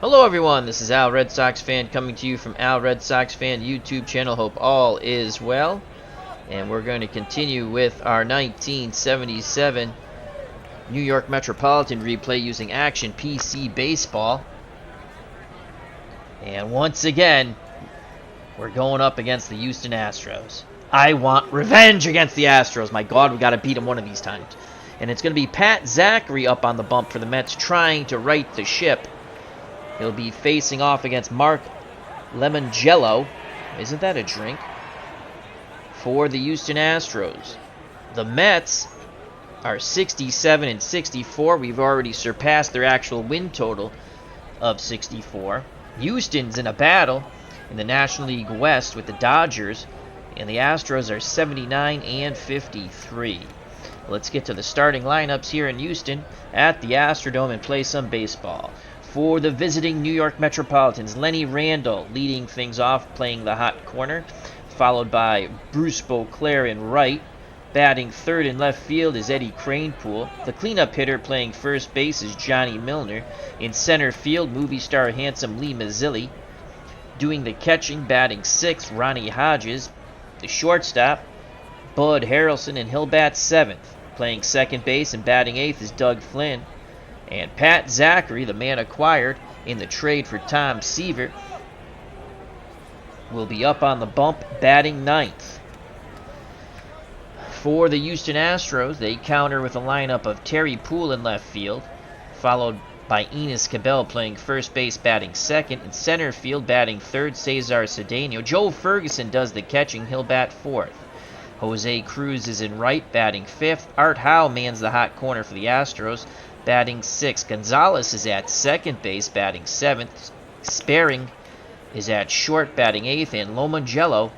Hello everyone, this is Al Red Sox Fan coming to you from Al Red Sox Fan YouTube channel. Hope all is well. And we're going to continue with our 1977 New York Metropolitan replay using Action PC Baseball. And once again, we're going up against the Houston Astros. I want revenge against the Astros. My God, we got to beat them one of these times. And it's going to be Pat Zachary up on the bump for the Mets trying to right the ship. He'll be facing off against Mark Lemongello. Isn't that a drink? For the Houston Astros. The Mets are 67 and 64. We've already surpassed their actual win total of 64. Houston's in a battle in the National League West with the Dodgers, and the Astros are 79 and 53. Let's get to the starting lineups here in Houston at the Astrodome and play some baseball. For the visiting New York Metropolitans, Lenny Randle leading things off, playing the hot corner, followed by Bruce Beauclair in right. Batting third and left field is Eddie Kranepool. The cleanup hitter playing first base is Johnny Milner. In center field, movie star handsome Lee Mazzilli. Doing the catching, batting sixth, Ronnie Hodges. The shortstop, Bud Harrelson, and he'll bat seventh. Playing second base and batting eighth is Doug Flynn. And Pat Zachary, the man acquired in the trade for Tom Seaver, will be up on the bump, batting ninth. For the Houston Astros, they counter with a lineup of Terry Poole in left field, followed by Enos Cabell playing first base, batting second. In center field, batting third, Cesar Cedeno. Joe Ferguson does the catching. He'll bat fourth. Jose Cruz is in right, batting fifth. Art Howe mans the hot corner for the Astros, batting sixth. Gonzalez is at second base, batting seventh. Sparing is at short, batting eighth. And Lomongello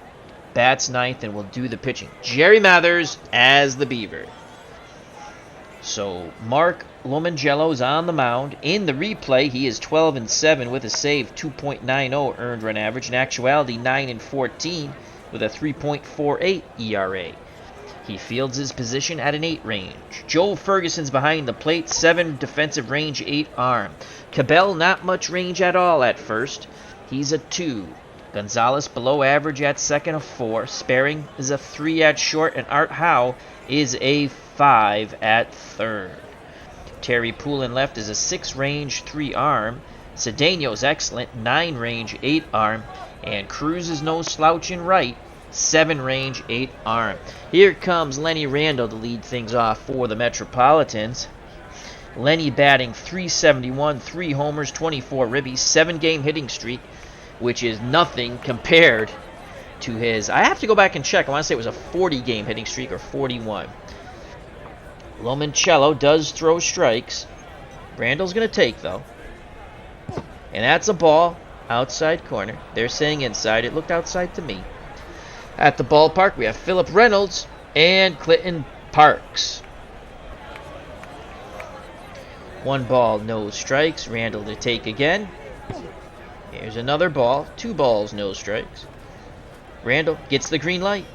bats ninth and will do the pitching. Jerry Mathers as the Beaver. So Mark Lomongello is on the mound. In the replay, he is 12 and 7 with a save, 2.90 earned run average. In actuality, 9 and 14 with a 3.48 ERA. He fields his position at an 8 range. Joe Ferguson's behind the plate, 7 defensive range, 8 arm. Cabell not much range at all at first. He's a 2. Gonzalez below average at second, a 4. Sparing is a 3 at short, and Art Howe is a 5 at third. Terry Poole in left is a 6 range, 3 arm. Cedeno's excellent, 9 range, 8 arm. And Cruz is no slouch in right, 7 range, 8 arm. Here comes Lenny Randle to lead things off for the Metropolitans. Lenny batting .371, 3 homers, 24 ribbies, 7-game hitting streak, which is nothing compared to his. I have to go back and check. I want to say it was a 40-game hitting streak or 41. Lomongello does throw strikes. Randall's going to take, though. And that's a ball outside corner. They're saying inside. It looked outside to me. At the ballpark, we have Philip Reynolds and Clinton Parks. 1 ball, no strikes. Randall to take again. Here's another ball. 2 balls, no strikes. Randall gets the green light.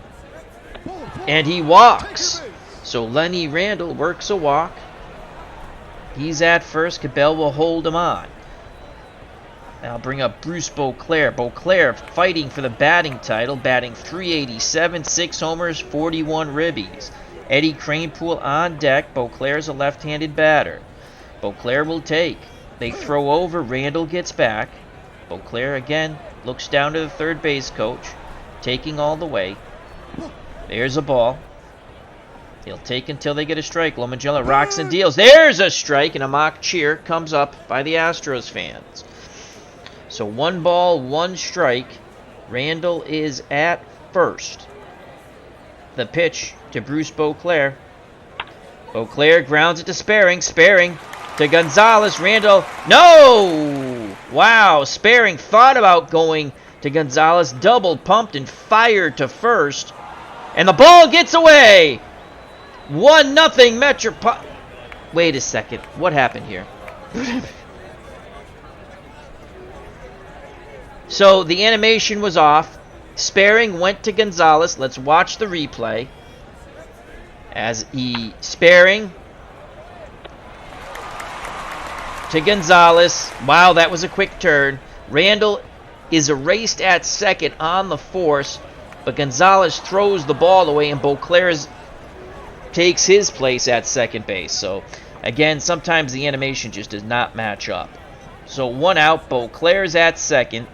And he walks. So Lenny Randle works a walk. He's at first. Cabell will hold him on. Now bring up Bruce Beauclair. Beauclair fighting for the batting title, batting .387, 6 homers, 41 ribbies. Eddie Kranepool on deck. Beauclair's a left-handed batter. Beauclair will take. They throw over. Randall gets back. Beauclair again looks down to the third base coach, taking all the way. There's a ball. He'll take until they get a strike. Lomongello rocks and deals. There's a strike, and a mock cheer comes up by the Astros fans. So 1 ball, 1 strike. Randall is at first. The pitch to Bruce Beauclair. Beauclair grounds it to Sparing. Sparing to Gonzalez. Randall, no! Wow, Sparing thought about going to Gonzalez. Double pumped and fired to first. And the ball gets away! 1-0 Metro. Wait a second. What happened here? So the animation was off. Sparing went to Gonzalez. Let's watch the replay. As he Sparing to Gonzalez. Wow, that was a quick turn. Randall is erased at second on the force, but Gonzalez throws the ball away, and Beauclair takes his place at second base. So, again, sometimes the animation just does not match up. So, 1 out. Beauclair's at second.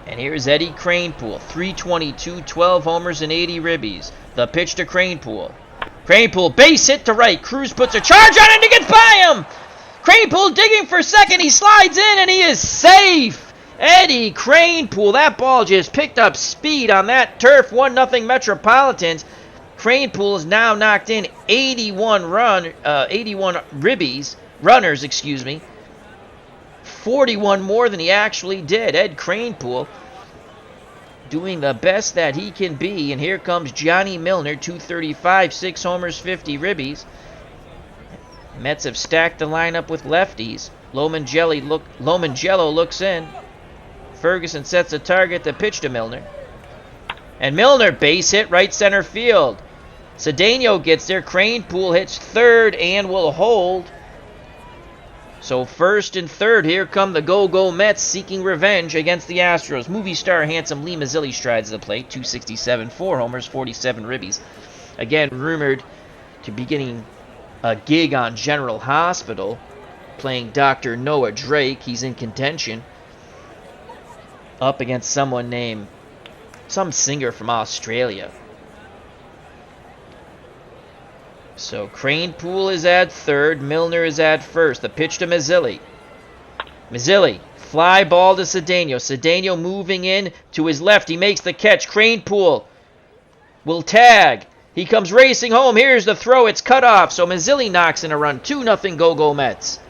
And here's Eddie Kranepool, 322, 12 homers, and 80 ribbies. The pitch to Kranepool. Kranepool, base hit to right. Cruz puts a charge on it and he gets by him. Kranepool digging for second. He slides in and he is safe. Eddie Kranepool, that ball just picked up speed on that turf. 1-0 Metropolitans. Kranepool is now knocked in 81 runners, 41 more than he actually did. Ed Kranepool doing the best that he can be. And here comes Johnny Milner, 235, 6 homers, 50 ribbies. Mets have stacked the lineup with lefties. Lomangello looks in. Ferguson sets a target to pitch to Milner. And Milner, base hit right center field. Cedeno gets there. Kranepool hits third and will hold. So first and third, here come the Go-Go Mets seeking revenge against the Astros. Movie star handsome Lee Mazzilli strides to the plate. 267, 4 homers, 47 ribbies. Again, rumored to be getting a gig on General Hospital, playing Dr. Noah Drake. He's in contention up against someone named, some singer from Australia. So Kranepool is at third. Milner is at first. The pitch to Mazzilli. Mazzilli, fly ball to Cedeno. Cedeno moving in to his left. He makes the catch. Kranepool will tag. He comes racing home. Here's the throw. It's cut off. So Mazzilli knocks in a run. 2-0 Go-Go Mets.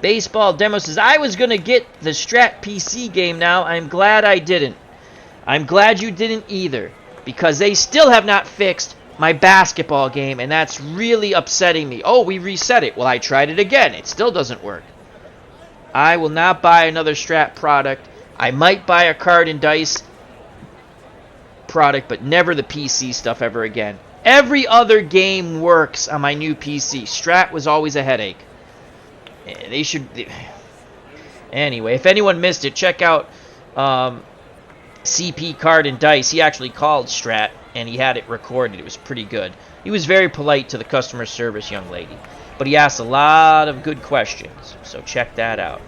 Baseball Demo says, I was going to get the Strat PC game now. I'm glad I didn't. I'm glad you didn't either, because they still have not fixed my basketball game, and that's really upsetting me. Oh, we reset it. Well, I tried it again. It still doesn't work. I will not buy another Strat product. I might buy a card and dice product, but never the PC stuff ever again. Every other game works on my new PC. Strat was always a headache. They should... Anyway, if anyone missed it, check out CP Card and Dice. He actually called Strat, and he had it recorded. It was pretty good. He was very polite to the customer service young lady, but he asked a lot of good questions, so check that out.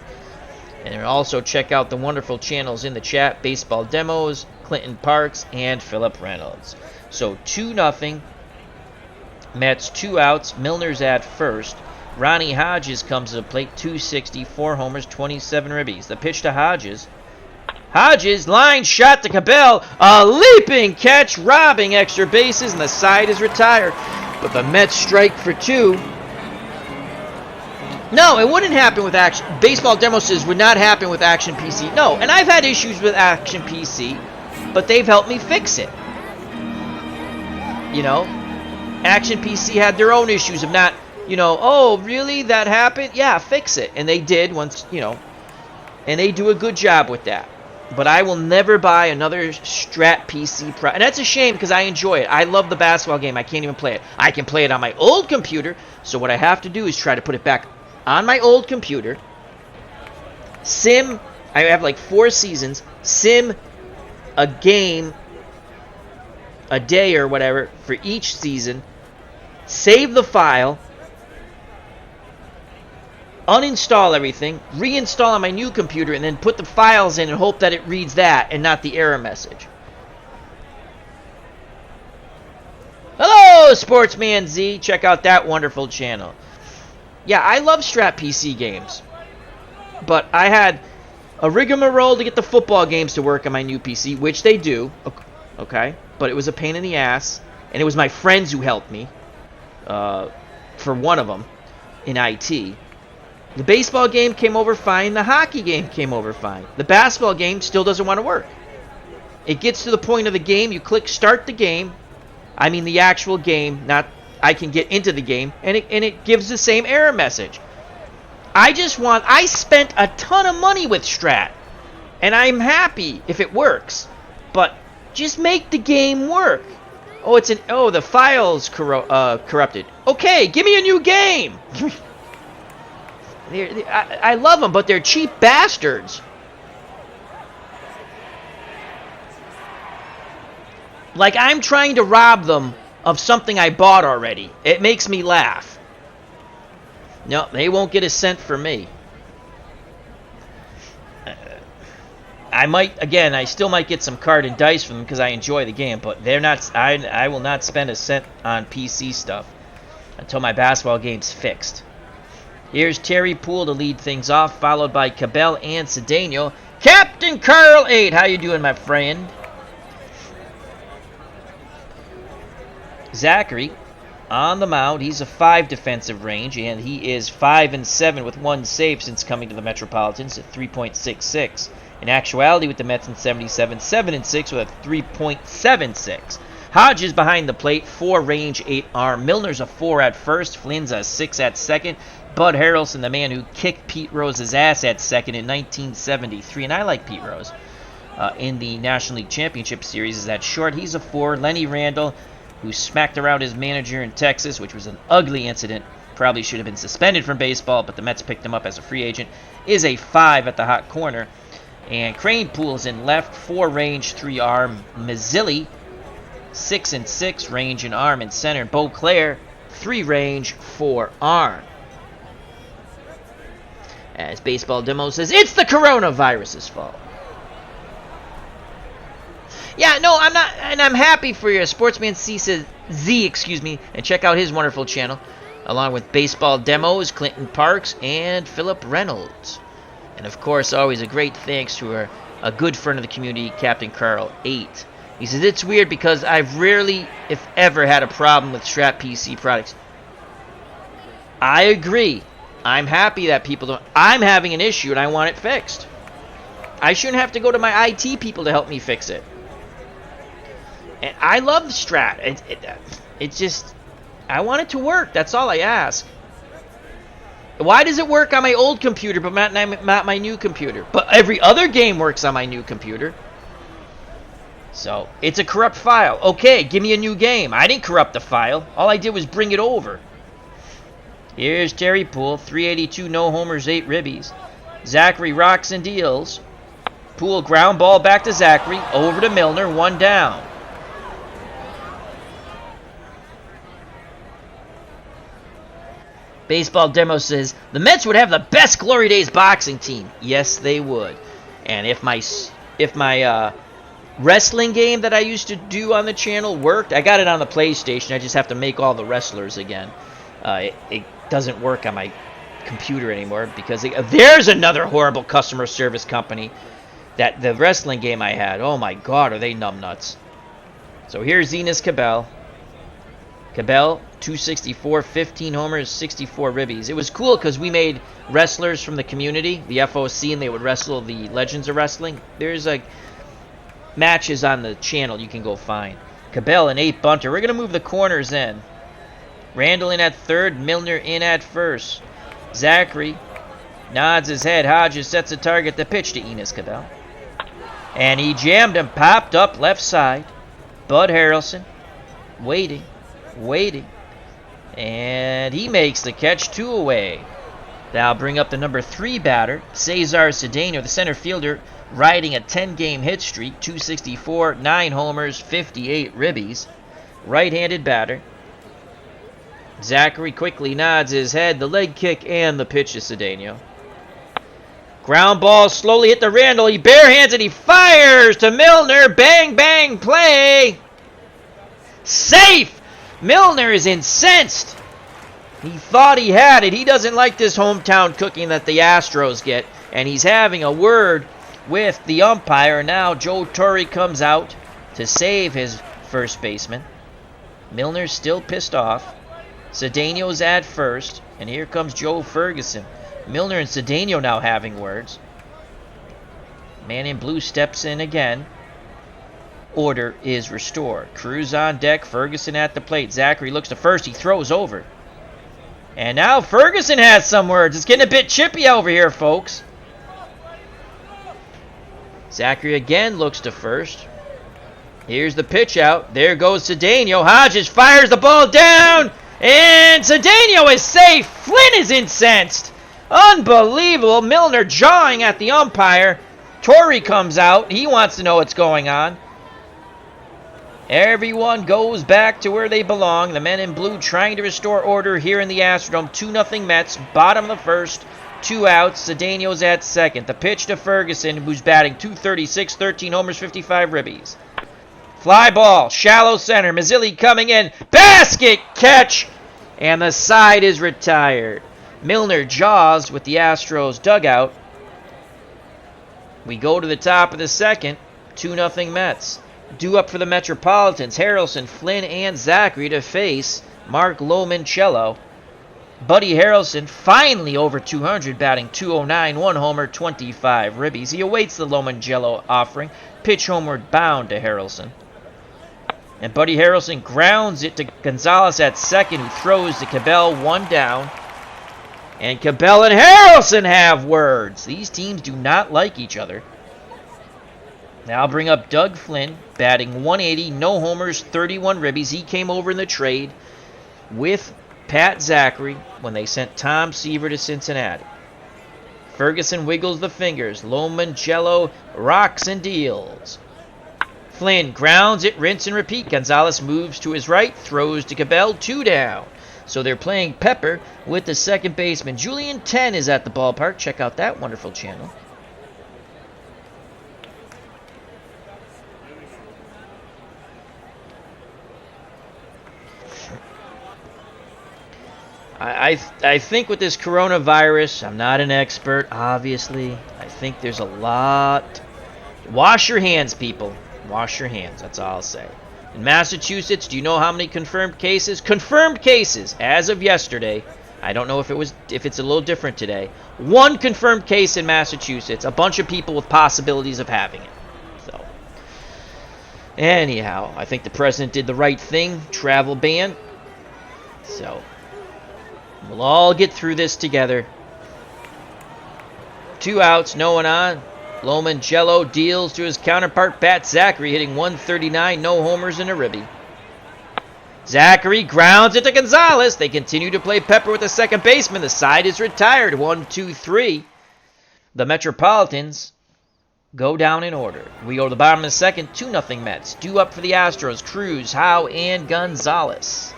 And also check out the wonderful channels in the chat, Baseball Demos, Clinton Parks, and Philip Reynolds. So 2-0, Mets 2 outs, Milner's at first. Ronnie Hodges comes to the plate, 260, 4 homers, 27 ribbies. The pitch to Hodges. Hodges, line shot to Cabell. A leaping catch, robbing extra bases, and the side is retired. But the Mets strike for 2. No, it wouldn't happen with Action. Baseball Demo says would not happen with Action PC. No, and I've had issues with Action PC, but they've helped me fix it. You know, Action PC had their own issues of not... oh, really? That happened? Yeah, fix it. And they did once, and they do a good job with that. But I will never buy another Strat PC Pro. And that's a shame because I enjoy it. I love the basketball game. I can't even play it. I can play it on my old computer. So what I have to do is try to put it back on my old computer. Sim, I have like 4 seasons. Sim a game a day or whatever for each season. Save the file. Uninstall everything, reinstall on my new computer, and then put the files in and hope that it reads that and not the error message. Hello, Sportsman Z. Check out that wonderful channel. Yeah, I love Strat PC games. But I had a rigmarole to get the football games to work on my new PC, which they do. Okay? But it was a pain in the ass. And it was my friends who helped me. For one of them. In IT. The baseball game came over fine. The hockey game came over fine. The basketball game still doesn't want to work. It gets to the point of the game. You click start the game. I mean the actual game. Not I can get into the game. And it gives the same error message. I spent a ton of money with Strat. And I'm happy if it works. But just make the game work. Oh, the file's corrupted. Okay, give me a new game. I love them, but they're cheap bastards. Like I'm trying to rob them of something I bought already. It makes me laugh. No, they won't get a cent from me. I still might get some card and dice from them because I enjoy the game, but they're not. I will not spend a cent on PC stuff until my basketball game's fixed. Here's Terry Poole to lead things off, followed by Cabell and Cedeno. Captain Carl 8, how you doing, my friend? Zachary on the mound. He's a 5 defensive range, and he is 5-7 with 1 save since coming to the Metropolitans at 3.66. In actuality, with the Mets in 77, 7-6 with a 3.76. Hodges behind the plate, 4 range, 8 arm. Milner's a 4 at first. Flynn's a 6 at second. Bud Harrelson, the man who kicked Pete Rose's ass at second in 1973, and I like Pete Rose, in the National League Championship Series, is at short. He's a 4. Lenny Randall, who smacked around his manager in Texas, which was an ugly incident, probably should have been suspended from baseball, but the Mets picked him up as a free agent, is a 5 at the hot corner. And Crane Poole's in left, 4 range, 3 arm. Mazzilli, 6-6 range and arm in center. Beauclair, 3 range, 4 arm. As Baseball Demo says, it's the coronavirus's fault. Yeah, no, I'm not, and I'm happy for you. Sportsman Z, and check out his wonderful channel, along with Baseball Demos, Clinton Parks, and Philip Reynolds. And of course, always a great thanks to a good friend of the community, Captain Carl 8. He says, it's weird because I've rarely, if ever, had a problem with Strap PC products. I agree. I'm happy that people don't. I'm having an issue and I want it fixed. I shouldn't have to go to my IT people to help me fix it. And I love the Strat. It's just, I want it to work. That's all I ask. Why does it work on my old computer but not my new computer? But every other game works on my new computer. So, it's a corrupt file. Okay, give me a new game. I didn't corrupt the file. All I did was bring it over. Here's Terry Poole. 382, no homers, 8 ribbies. Zachary rocks and deals. Poole ground ball back to Zachary. Over to Milner. 1 down. Baseball Demo says, the Mets would have the best Glory Days boxing team. Yes, they would. And if my wrestling game that I used to do on the channel worked, I got it on the PlayStation. I just have to make all the wrestlers again. It doesn't work on my computer anymore because there's another horrible customer service company. That the wrestling game I had, oh my god, are they numbnuts. So here's Zenas Cabell. Cabell, 264, 15 homers, 64 ribbies. It was cool because we made wrestlers from the community, the FOC, and they would wrestle the Legends of Wrestling. There's matches on the channel you can go find. Cabell, an 8 bunter. We're going to move the corners in. Randall in at third, Milner in at first. Zachary nods his head. Hodges sets a target to pitch to Enos Cabell. And he jammed him, popped up left side. Bud Harrelson waiting. And he makes the catch, 2 away. That'll bring up the number 3 batter, Cesar Cedeno, the center fielder, riding a 10-game hit streak, 264, 9 homers, 58 ribbies. Right-handed batter. Zachary quickly nods his head, the leg kick and the pitch to Cedeno. Ground ball slowly hit the Randall. He barehands it. He fires to Milner. Bang, bang, play. Safe. Milner is incensed. He thought he had it. He doesn't like this hometown cooking that the Astros get. And he's having a word with the umpire. Now Joe Torre comes out to save his first baseman. Milner's still pissed off. Cedeno's at first. And here comes Joe Ferguson. Milner and Cedeno now having words. Man in blue steps in again. Order is restored. Cruz on deck. Ferguson at the plate. Zachary looks to first. He throws over. And now Ferguson has some words. It's getting a bit chippy over here, folks. Zachary again looks to first. Here's the pitch out. There goes Cedeno. Hodges fires the ball down. And Cedeno is safe. Flynn is incensed. Unbelievable. Milner jawing at the umpire. Torrey comes out. He wants to know what's going on. Everyone goes back to where they belong. The men in blue trying to restore order here in the Astrodome. 2-0 Mets. Bottom of the first. 2 outs. Cedeno's at second. The pitch to Ferguson, who's batting .236, 13 homers, 55 ribbies. Fly ball. Shallow center. Mazzilli coming in. Basket catch. And the side is retired. Milner jaws with the Astros dugout. We go to the top of the second. 2-0 Mets. Due up for the Metropolitans. Harrelson, Flynn, and Zachary to face Mark Lomoncello. Buddy Harrelson finally over 200, batting .209, 1 homer, 25 ribbies. He awaits the Lomoncello offering. Pitch homeward bound to Harrelson. And Buddy Harrelson grounds it to Gonzalez at second, who throws to Cabell, 1 down. And Cabell and Harrelson have words. These teams do not like each other. Now I'll bring up Doug Flynn, batting .180, no homers, 31 ribbies. He came over in the trade with Pat Zachary when they sent Tom Seaver to Cincinnati. Ferguson wiggles the fingers. Lomoncello rocks and deals. Flynn grounds it, rinse and repeat. Gonzalez moves to his right, throws to Cabell, 2 down. So they're playing Pepper with the second baseman. Julian 10 is at the ballpark. Check out that wonderful channel. I think with this coronavirus, I'm not an expert, obviously. I think there's a lot. Wash your hands, people. Wash your hands. That's all I'll say. In Massachusetts, do you know how many confirmed cases? Confirmed cases as of yesterday. I don't know if it's a little different today. 1 confirmed case in Massachusetts. A bunch of people with possibilities of having it. So, anyhow, I think the president did the right thing. Travel ban. So, we'll all get through this together. 2 outs, no one on. Lomoncello deals to his counterpart, Pat Zachary, hitting .139, no homers and a ribby. Zachary grounds it to Gonzalez. They continue to play Pepper with the second baseman. The side is retired. 1-2-3. The Metropolitans go down in order. We go to the bottom of the second. 2-0 Mets. Due up for the Astros. Cruz, Howe, and Gonzalez.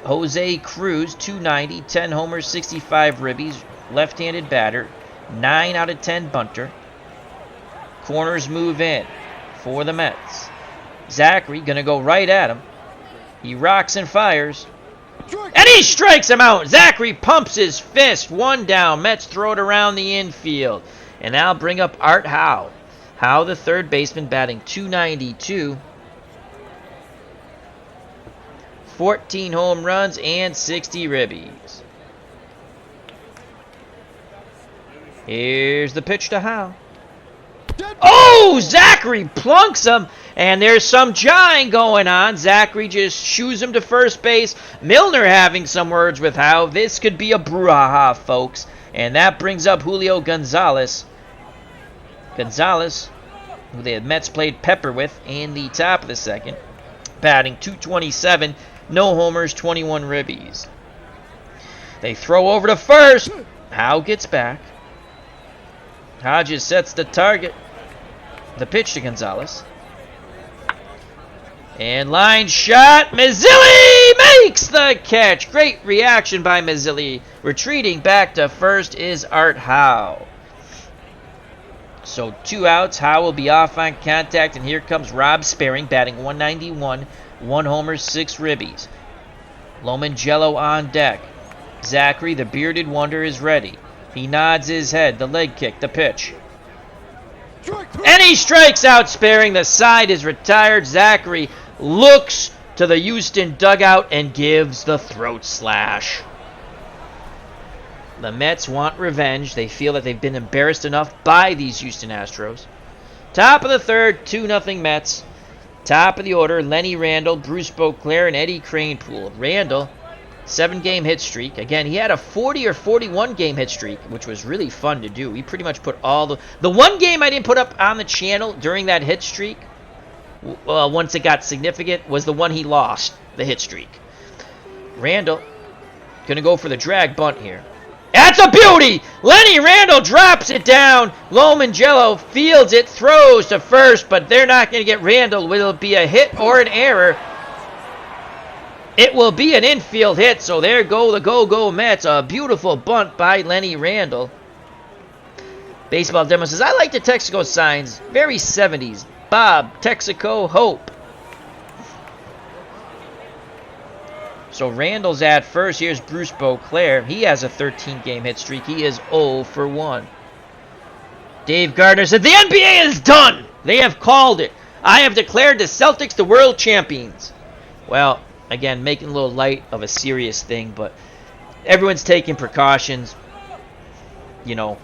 Jose Cruz, .290, 10 homers, 65 ribbies. Left-handed batter. 9 out of 10 bunter. Corners move in for the Mets. Zachary gonna go right at him. He rocks and fires. And he strikes him out. Zachary pumps his fist. 1 down. Mets throw it around the infield. And now bring up Art Howe. Howe, the third baseman, batting .292. 14 home runs and 60 ribbies. Here's the pitch to Howe. Oh, Zachary plunks him, and there's some jawing going on. Zachary just shoos him to first base. Milner having some words with Howe. This could be a brouhaha, folks. And that brings up Julio Gonzalez. Gonzalez, who the Mets played Pepper with in the top of the second, batting .227, no homers, 21 ribbies. They throw over to first. Howe gets back. Hodges sets the target. The pitch to Gonzalez. And line shot. Mazzilli makes the catch. Great reaction by Mazzilli. Retreating back to first is Art Howe. So 2 outs. Howe will be off on contact. And here comes Rob Sparing, batting .191. 1 homer, 6 ribbies. Lomoncello on deck. Zachary, the bearded wonder, is ready. He nods his head. The leg kick. The pitch. And he strikes out Sparing. The side is retired. Zachary looks to the Houston dugout and gives the throat slash. The Mets want revenge. They feel that they've been embarrassed enough by these Houston Astros. Top of the third, 2-0 Mets. Top of the order, Lenny Randall, Bruce Beauclair, and Eddie Cranepool. Randall, 7-game hit streak. Again, he had a 40 or 41-game hit streak, which was really fun to do. He pretty much put all the one game I didn't put up on the channel during that hit streak once it got significant, was the one he lost, the hit streak. Randall going to go for the drag bunt here. That's a beauty! Lenny Randall drops it down. Lomangello fields it, throws to first, but they're not going to get Randall. Will it be a hit or an error? It will be an infield hit, so there go the Go-Go Mets. A beautiful bunt by Lenny Randall. Baseball Demo says, I like the Texaco signs. Very 70s. Bob, Texaco, Hope. So Randall's at first. Here's Bruce Beauclair. He has a 13-game hit streak. He is 0 for 1. Dave Gardner said, the NBA is done. They have called it. I have declared the Celtics the world champions. Well, again, making a little light of a serious thing, but everyone's taking precautions. You know,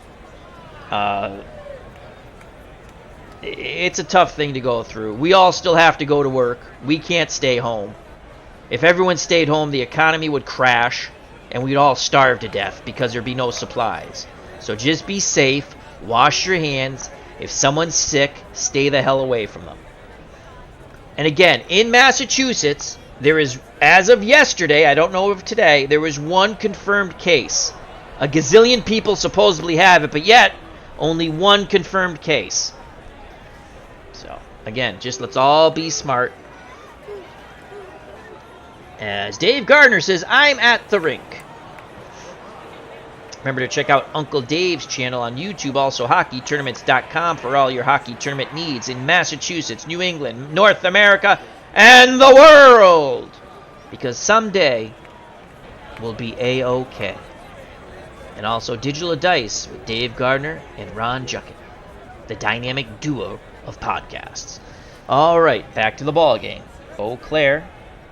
it's a tough thing to go through. We all still have to go to work. We can't stay home. If everyone stayed home, the economy would crash, and we'd all starve to death because there'd be no supplies. So just be safe. Wash your hands. If someone's sick, stay the hell away from them. And again, in Massachusetts, there is, as of yesterday, I don't know of today, there was one confirmed case. A gazillion people supposedly have it, but yet, only one confirmed case. So, again, just let's all be smart. As Dave Gardner says, I'm at the rink. Remember to check out Uncle Dave's channel on YouTube, also hockeytournaments.com for all your hockey tournament needs in Massachusetts, New England, North America, and the world. Because someday we'll be A-OK. And also Digital Dice with Dave Gardner and Ron Juckett, the dynamic duo of podcasts. All right, back to the ball game. Beauclair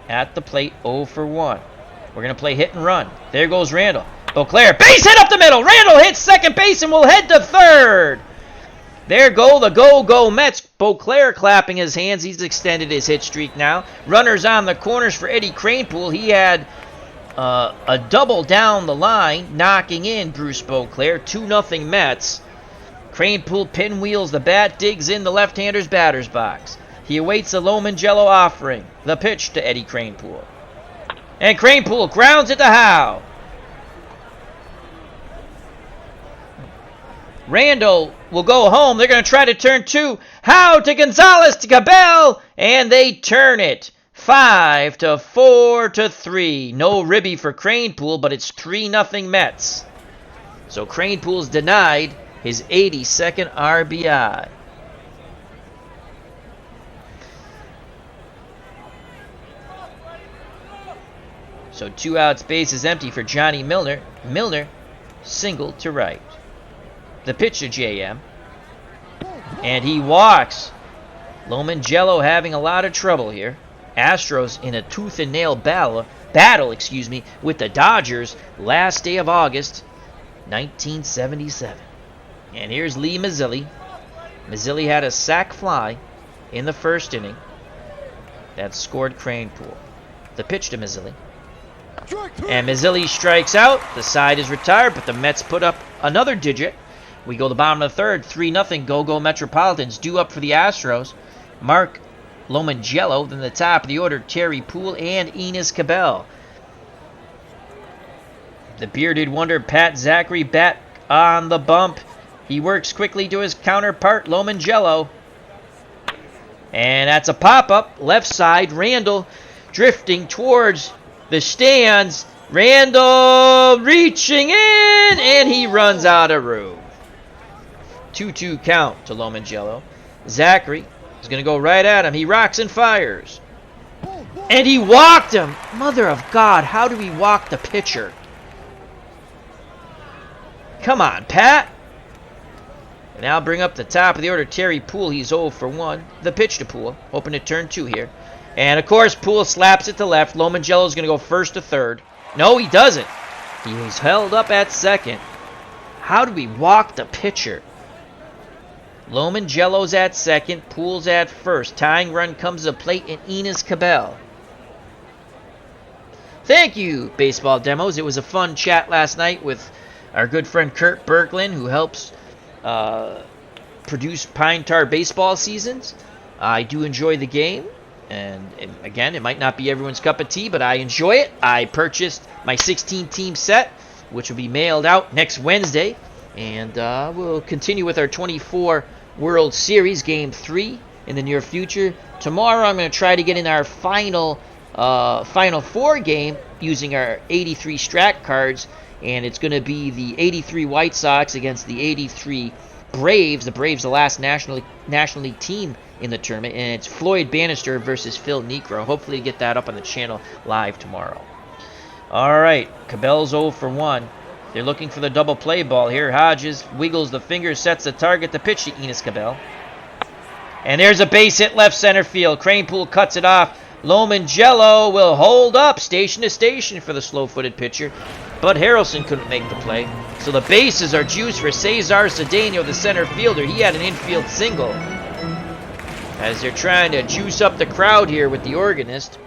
at the plate, 0 for 1. We're going to play hit and run. There goes Randall. Beauclair, base hit up the middle. Randall hits second base and will head to third. There go the Go-Go Mets. Beauclair clapping his hands. He's extended his hit streak now. Runners on the corners for Eddie Kranepool. He had a double down the line, knocking in Bruce Beauclair. 2-0 Mets. Kranepool pinwheels the bat, digs in the left-hander's batter's box. He awaits the Lomangello offering. The pitch to Eddie Kranepool. And Kranepool grounds it to Howe. Randall will go home. They're going to try to turn 2. Howe to Gonzalez to Cabell. And they turn it. 5 to 4 to 3. No ribby for Kranepool, but it's 3-0 Mets. So Kranepool's denied his 82nd RBI. So 2 outs, base is empty for Johnny Milner. Milner single to right. The pitch to JM. And he walks. Lomangello having a lot of trouble here. Astros in a tooth and nail battle, with the Dodgers last day of August, 1977. And here's Lee Mazzilli. Mazzilli had a sac fly in the first inning that scored Kranepool. The pitch to Mazzilli. And Mazzilli strikes out. The side is retired, but the Mets put up another digit. We go to the bottom of the third. 3-0 Go-Go Metropolitans due up for the Astros. Mark Lomangello. Then the top of the order, Terry Poole and Enos Cabell. The bearded wonder, Pat Zachary, back on the bump. He works quickly to his counterpart, Lomangello. And that's a pop-up. Left side, Randall drifting towards the stands. Randall reaching in, and he runs out of room. 2-2 count to Lomangello. Zachary is going to go right at him. He rocks and fires. And he walked him. Mother of God, how do we walk the pitcher? Come on, Pat. And now bring up the top of the order, Terry Poole. He's 0 for 1. The pitch to Poole. Hoping to turn 2 here. And, of course, Poole slaps it to left. Lomangello's going to go first to third. No, he doesn't. He's held up at second. How do we walk the pitcher? Lomangello's at second. Poole's at first. Tying run comes to the plate in Enos Cabell. Thank you, Baseball Demos. It was a fun chat last night with our good friend Kurt Berglund, who helps produce Pine Tar baseball seasons. I do enjoy the game. And again, it might not be everyone's cup of tea, but I enjoy it. I purchased my 16-team set, which will be mailed out next Wednesday. And we'll continue with our 24 World Series Game 3 in the near future. Tomorrow I'm going to try to get in our final four game using our 83 Strat cards. And it's going to be the 83 White Sox against the 83 Braves. The Braves, the last National League team in the tournament, and it's Floyd Bannister versus Phil Niekro. Hopefully get that up on the channel live tomorrow. All right, Cabell's 0 for 1. They're looking for the double play ball here. Hodges wiggles the finger, sets the target, the pitch to Enos Cabell. And there's a base hit left center field. Cranepool cuts it off. Lomangello will hold up station to station for the slow-footed pitcher. Bud Harrelson couldn't make the play. So the bases are juiced for Cesar Cedeno, the center fielder. He had an infield single. As they're trying to juice up the crowd here with the organist.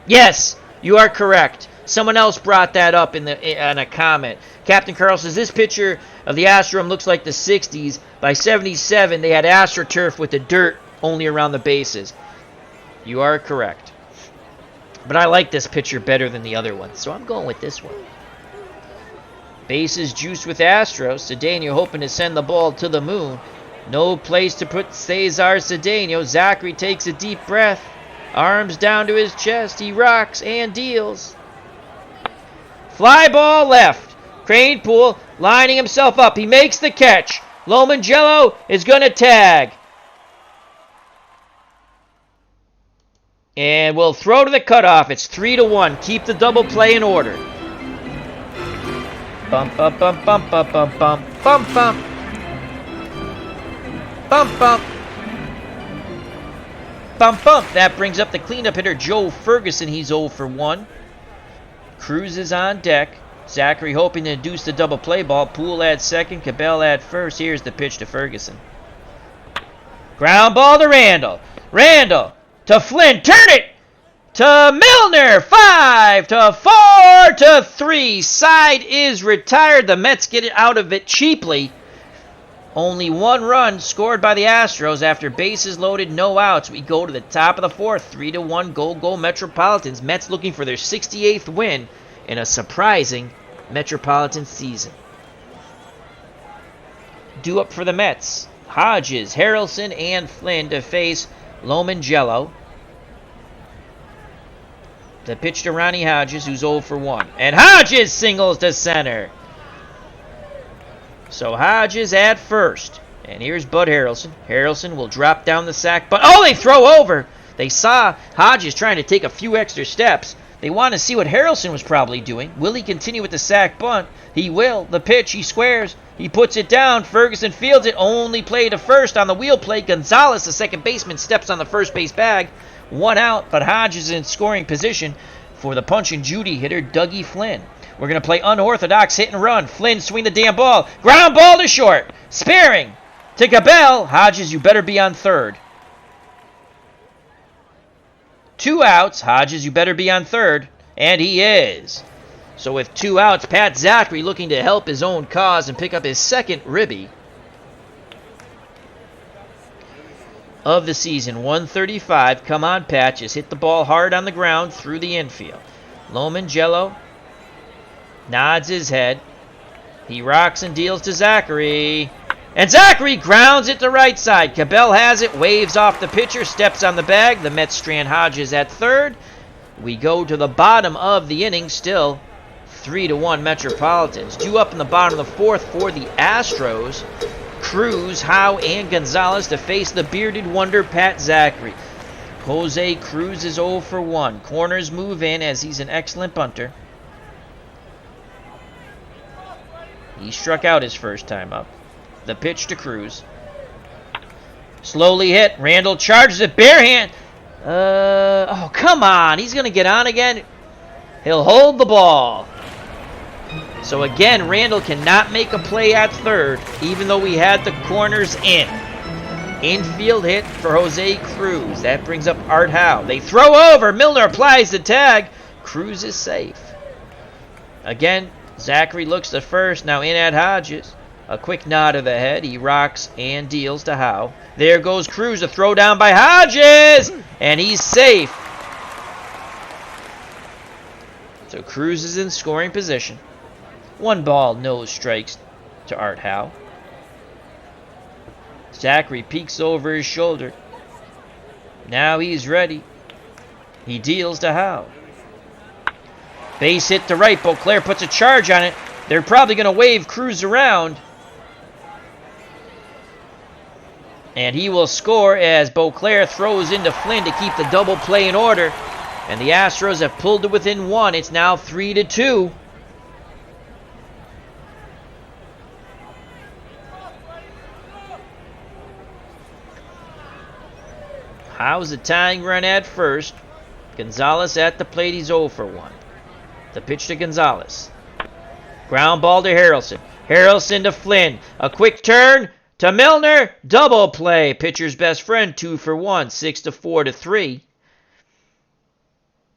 Yes, you are correct. Someone else brought that up in a comment. Captain Carl says, this picture of the Astrodome looks like the 60s. By 77, they had AstroTurf with the dirt only around the bases. You are correct. But I like this picture better than the other one, so I'm going with this one. Bases juiced with Astros. Cedeno hoping to send the ball to the moon. No place to put Cesar Cedeno. Zachary takes a deep breath. Arms down to his chest. He rocks and deals. Fly ball left. Cranepool lining himself up. He makes the catch. Lomangello is going to tag. And we'll throw to the cutoff. It's 3-1. Keep the double play in order. Bump, bump, bump, bump, bump, bump, bump, bump, bump. Bump, bump. Bump, bump. That brings up the cleanup hitter, Joe Ferguson. He's 0 for 1. Cruz is on deck. Zachary hoping to induce the double play ball. Poole at second. Cabell at first. Here's the pitch to Ferguson. Ground ball to Randall. Randall to Flynn. Turn it to Milner. 5-4-3. Side is retired. The Mets get it out of it cheaply. Only one run scored by the Astros after bases loaded, no outs. We go to the top of the fourth. 3-1 Go Metropolitans. Mets looking for their 68th win in a surprising Metropolitan season. Due up for the Mets. Hodges, Harrelson, and Flynn to face Lomangello. The pitch to Ronnie Hodges, who's 0 for 1. And Hodges singles to center. So Hodges at first. And here's Bud Harrelson. Harrelson will drop down the sack. But oh, they throw over. They saw Hodges trying to take a few extra steps. They want to see what Harrelson was probably doing. Will he continue with the sack bunt? He will. The pitch, he squares. He puts it down. Ferguson fields it. Only play to first on the wheel play. Gonzalez, the second baseman, steps on the first base bag. 1 out, but Hodges is in scoring position for the Punch and Judy hitter, Dougie Flynn. We're going to play unorthodox hit and run. Flynn swing the damn ball. Ground ball to short. Sparing to Cabell. Hodges, you better be on third. 2 outs. Hodges, you better be on third. And he is. So with 2 outs, Pat Zachary looking to help his own cause and pick up his second ribby of the season. 135. Come on, Pat. Just hit the ball hard on the ground through the infield. Lomangello nods his head. He rocks and deals to Zachary. And Zachary grounds it to right side. Cabell has it, waves off the pitcher, steps on the bag. The Mets strand Hodges at third. We go to the bottom of the inning, still 3-1 Metropolitans. Due up in the bottom of the fourth for the Astros. Cruz, Howe, and Gonzalez to face the bearded wonder, Pat Zachary. Jose Cruz is 0 for 1. Corners move in as he's an excellent bunter. He struck out his first time up. The pitch to Cruz. Slowly hit. Randall charges it. Bare hand. Oh, come on. He's going to get on again. He'll hold the ball. So again, Randall cannot make a play at third, even though we had the corners in. Infield hit for Jose Cruz. That brings up Art Howe. They throw over. Milner applies the tag. Cruz is safe. Again, Zachary looks to first. Now in at Hodges. A quick nod of the head. He rocks and deals to Howe. There goes Cruz. A throw down by Hodges. And he's safe. So Cruz is in scoring position. 1 ball, no strikes to Art Howe. Zachary peeks over his shoulder. Now he's ready. He deals to Howe. Base hit to right. Beauclair puts a charge on it. They're probably going to wave Cruz around. And he will score as Beauclair throws into Flynn to keep the double play in order. And the Astros have pulled to within 1. It's now 3-2. Howe's a tying run at first. Gonzalez at the plate. He's 0 for 1. The pitch to Gonzalez. Ground ball to Harrelson. Harrelson to Flynn. A quick turn to Milner. Double play. Pitcher's best friend. 2 for 1. 6-4-3.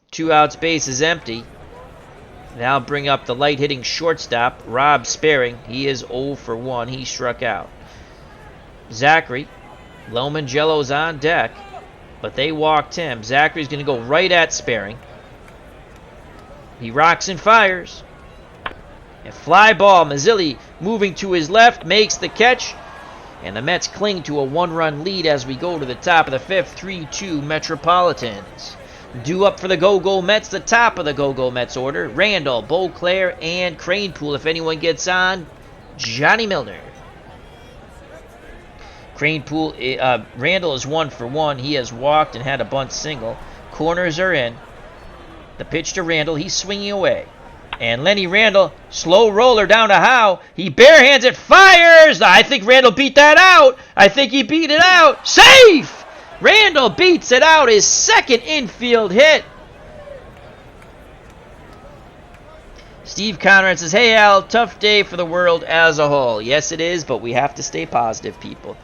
2 outs. Base is empty. Now bring up the light-hitting shortstop, Rob Sparing. He is 0 for 1. He struck out. Zachary. Lomangello's on deck, but they walked him. Zachary's going to go right at Sparing. He rocks and fires. A fly ball. Mazzilli moving to his left, makes the catch. And the Mets cling to a 1-run lead as we go to the top of the 5th. 3-2 Metropolitans. Due up for the Go-Go Mets, the top of the Go-Go Mets order. Randall, Beauclair, and Cranepool. If anyone gets on, Johnny Milner. Cranepool, Randall is 1 for 1. He has walked and had a bunt single. Corners are in. The pitch to Randall. He's swinging away. And Lenny Randall, slow roller down to Howe. He barehands it, fires! I think Randall beat that out. I think he beat it out. Safe! Randall beats it out, his second infield hit. Steve Conrad says, hey Al, tough day for the world as a whole. Yes it is, but we have to stay positive, people.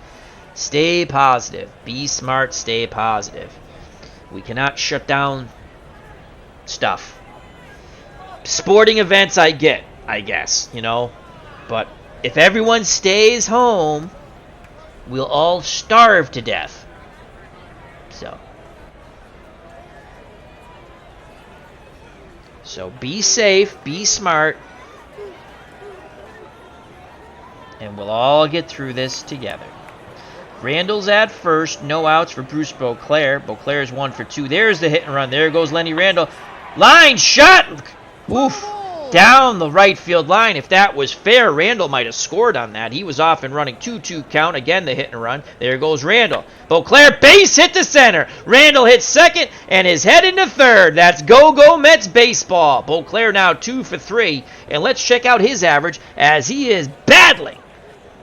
Stay positive. Be smart, stay positive. We cannot shut down stuff. Sporting events I get, I guess, you know. But if everyone stays home, we'll all starve to death. So be safe, be smart, and we'll all get through this together. Randall's at first, no outs for Bruce Beauclair. Beauclair's 1 for 2. There's the hit and run. There goes Lenny Randall. Line shot! Oof. Down the right field line. If that was fair, Randall might have scored on that. He was off and running. 2-2 count. Again, the hit and run. There goes Randall. Beauclair, base hit to center. Randall hits second and is heading to third. That's Go-Go Mets baseball. Beauclair now 2 for 3. And let's check out his average as he is battling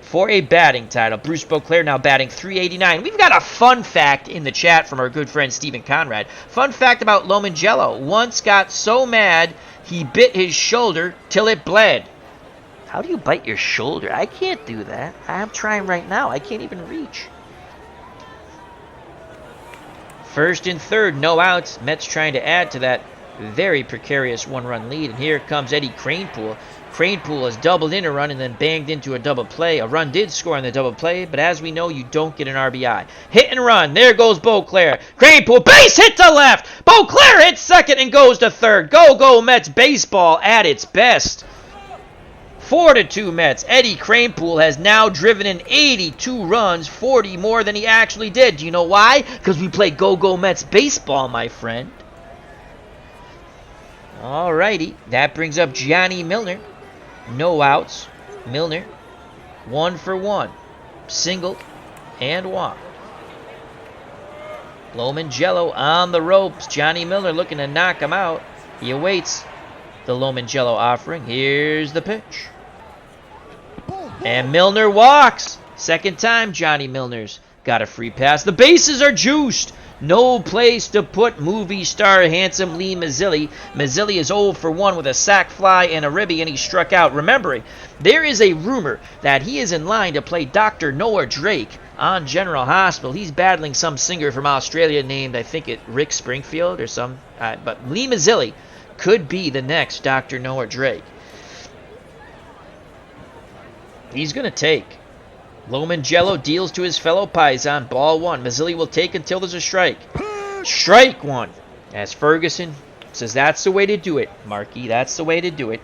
for a batting title. Bruce Beauclair now batting .389. We've got a fun fact in the chat from our good friend Stephen Conrad. Fun fact about Lomangello. Once got so mad he bit his shoulder till it bled. How do you bite your shoulder? I can't do that. I'm trying right now. I can't even reach. First and third, no outs. Mets trying to add to that very precarious 1-run lead. And here comes Eddie Cranepool. Cranepool has doubled in a run and then banged into a double play. A run did score on the double play, but as we know, you don't get an RBI. Hit and run. There goes Beauclair. Cranepool, base hit to left. Beauclair hits second and goes to third. Go-Go Mets baseball at its best. 4-2 Mets. Eddie Cranepool has now driven in 82 runs, 40 more than he actually did. Do you know why? Because we play Go-Go Mets baseball, my friend. Alrighty. That brings up Johnny Milner. No outs. Milner, 1 for 1. Singled and walked. Lomangello on the ropes. Johnny Milner looking to knock him out. He awaits the Lomangello offering. Here's the pitch. And Milner walks. Second time Johnny Milner's got a free pass. The bases are juiced. No place to put movie star handsome Lee Mazzilli. Mazzilli is 0 for 1 with a sac fly and a ribby, and he struck out. Remembering, there is a rumor that he is in line to play Dr. Noah Drake on General Hospital. He's battling some singer from Australia named, I think, Rick Springfield or some. But Lee Mazzilli could be the next Dr. Noah Drake. He's going to take. Lomangello deals to his fellow Paisan. Ball one. Mazzilli will take until there's a strike. Strike one. As Ferguson says, that's the way to do it, Markey. That's the way to do it.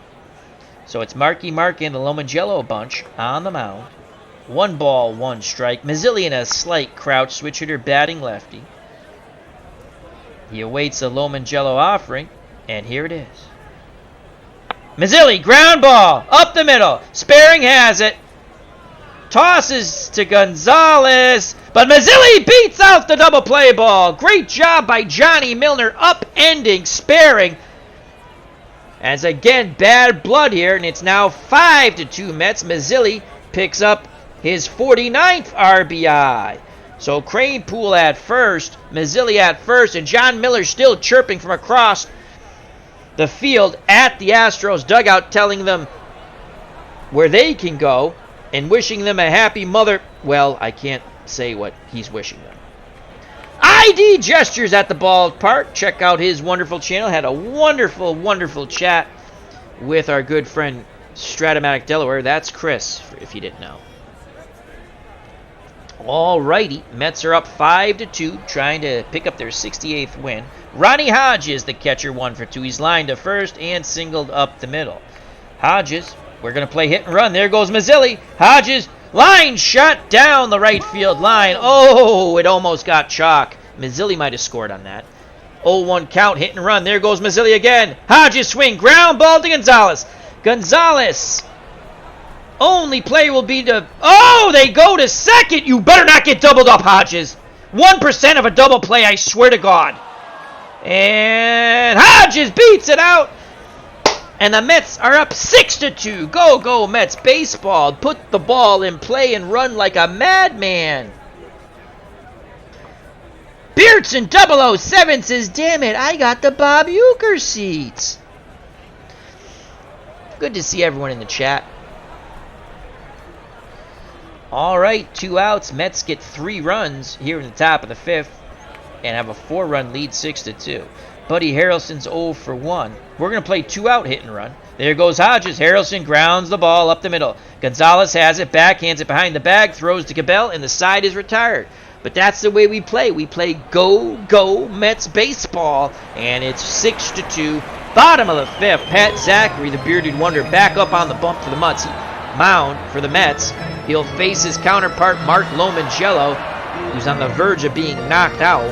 So it's Markey Mark and the Lomangello bunch on the mound. 1 ball, 1 strike. Mazzilli in a slight crouch switch hitter batting lefty. He awaits a Lomangello offering, and here it is. Mazzilli, ground ball, up the middle. Sparing has it. Tosses to Gonzalez, but Mazzilli beats out the double play ball. Great job by Johnny Milner, upending Sparing. As again, bad blood here, and it's now 5-2 Mets. Mazzilli picks up his 49th RBI. So Kranepool at first, Mazzilli at first, and John Miller still chirping from across the field at the Astros dugout, telling them where they can go and wishing them a happy mother. Well, I can't say what he's wishing them. ID Gestures at the ballpark. Check out his wonderful channel. Had a wonderful, wonderful chat with our good friend Stratomatic Delaware. That's Chris, if you didn't know. Alrighty, Mets are up 5-2, trying to pick up their 68th win. Ronnie Hodges, the catcher, 1 for 2. He's lined to first and singled up the middle. Hodges, we're going to play hit and run. There goes Mazzilli. Hodges, line shot down the right field line. Oh, it almost got chalk. Mazzilli might have scored on that. 0-1 count, hit and run. There goes Mazzilli again. Hodges swing, ground ball to Gonzalez. Gonzalez. Only play will be to... Oh, they go to second. You better not get doubled up, Hodges. 1% of a double play, I swear to God. And Hodges beats it out. And the Mets are up 6-2. Go, go, Mets. Baseball. Put the ball in play and run like a madman. Beertson 007 says, damn it, I got the Bob Uecker seats. Good to see everyone in the chat. All right, 2 outs. Mets get 3 runs here in the top of the 5th and have a 4-run lead, 6-2. Buddy Harrelson's 0 for 1. We're going to play 2-out hit and run. There goes Hodges. Harrelson grounds the ball up the middle. Gonzalez has it, backhands it behind the bag, throws to Cabell, and the side is retired. But that's the way we play. We play go, go Mets baseball, and it's 6-2. Bottom of the 5th, Pat Zachary, the bearded wonder, back up on the bump to the mound for the Mets. He'll face his counterpart, Mark Lomangello, who's on the verge of being knocked out.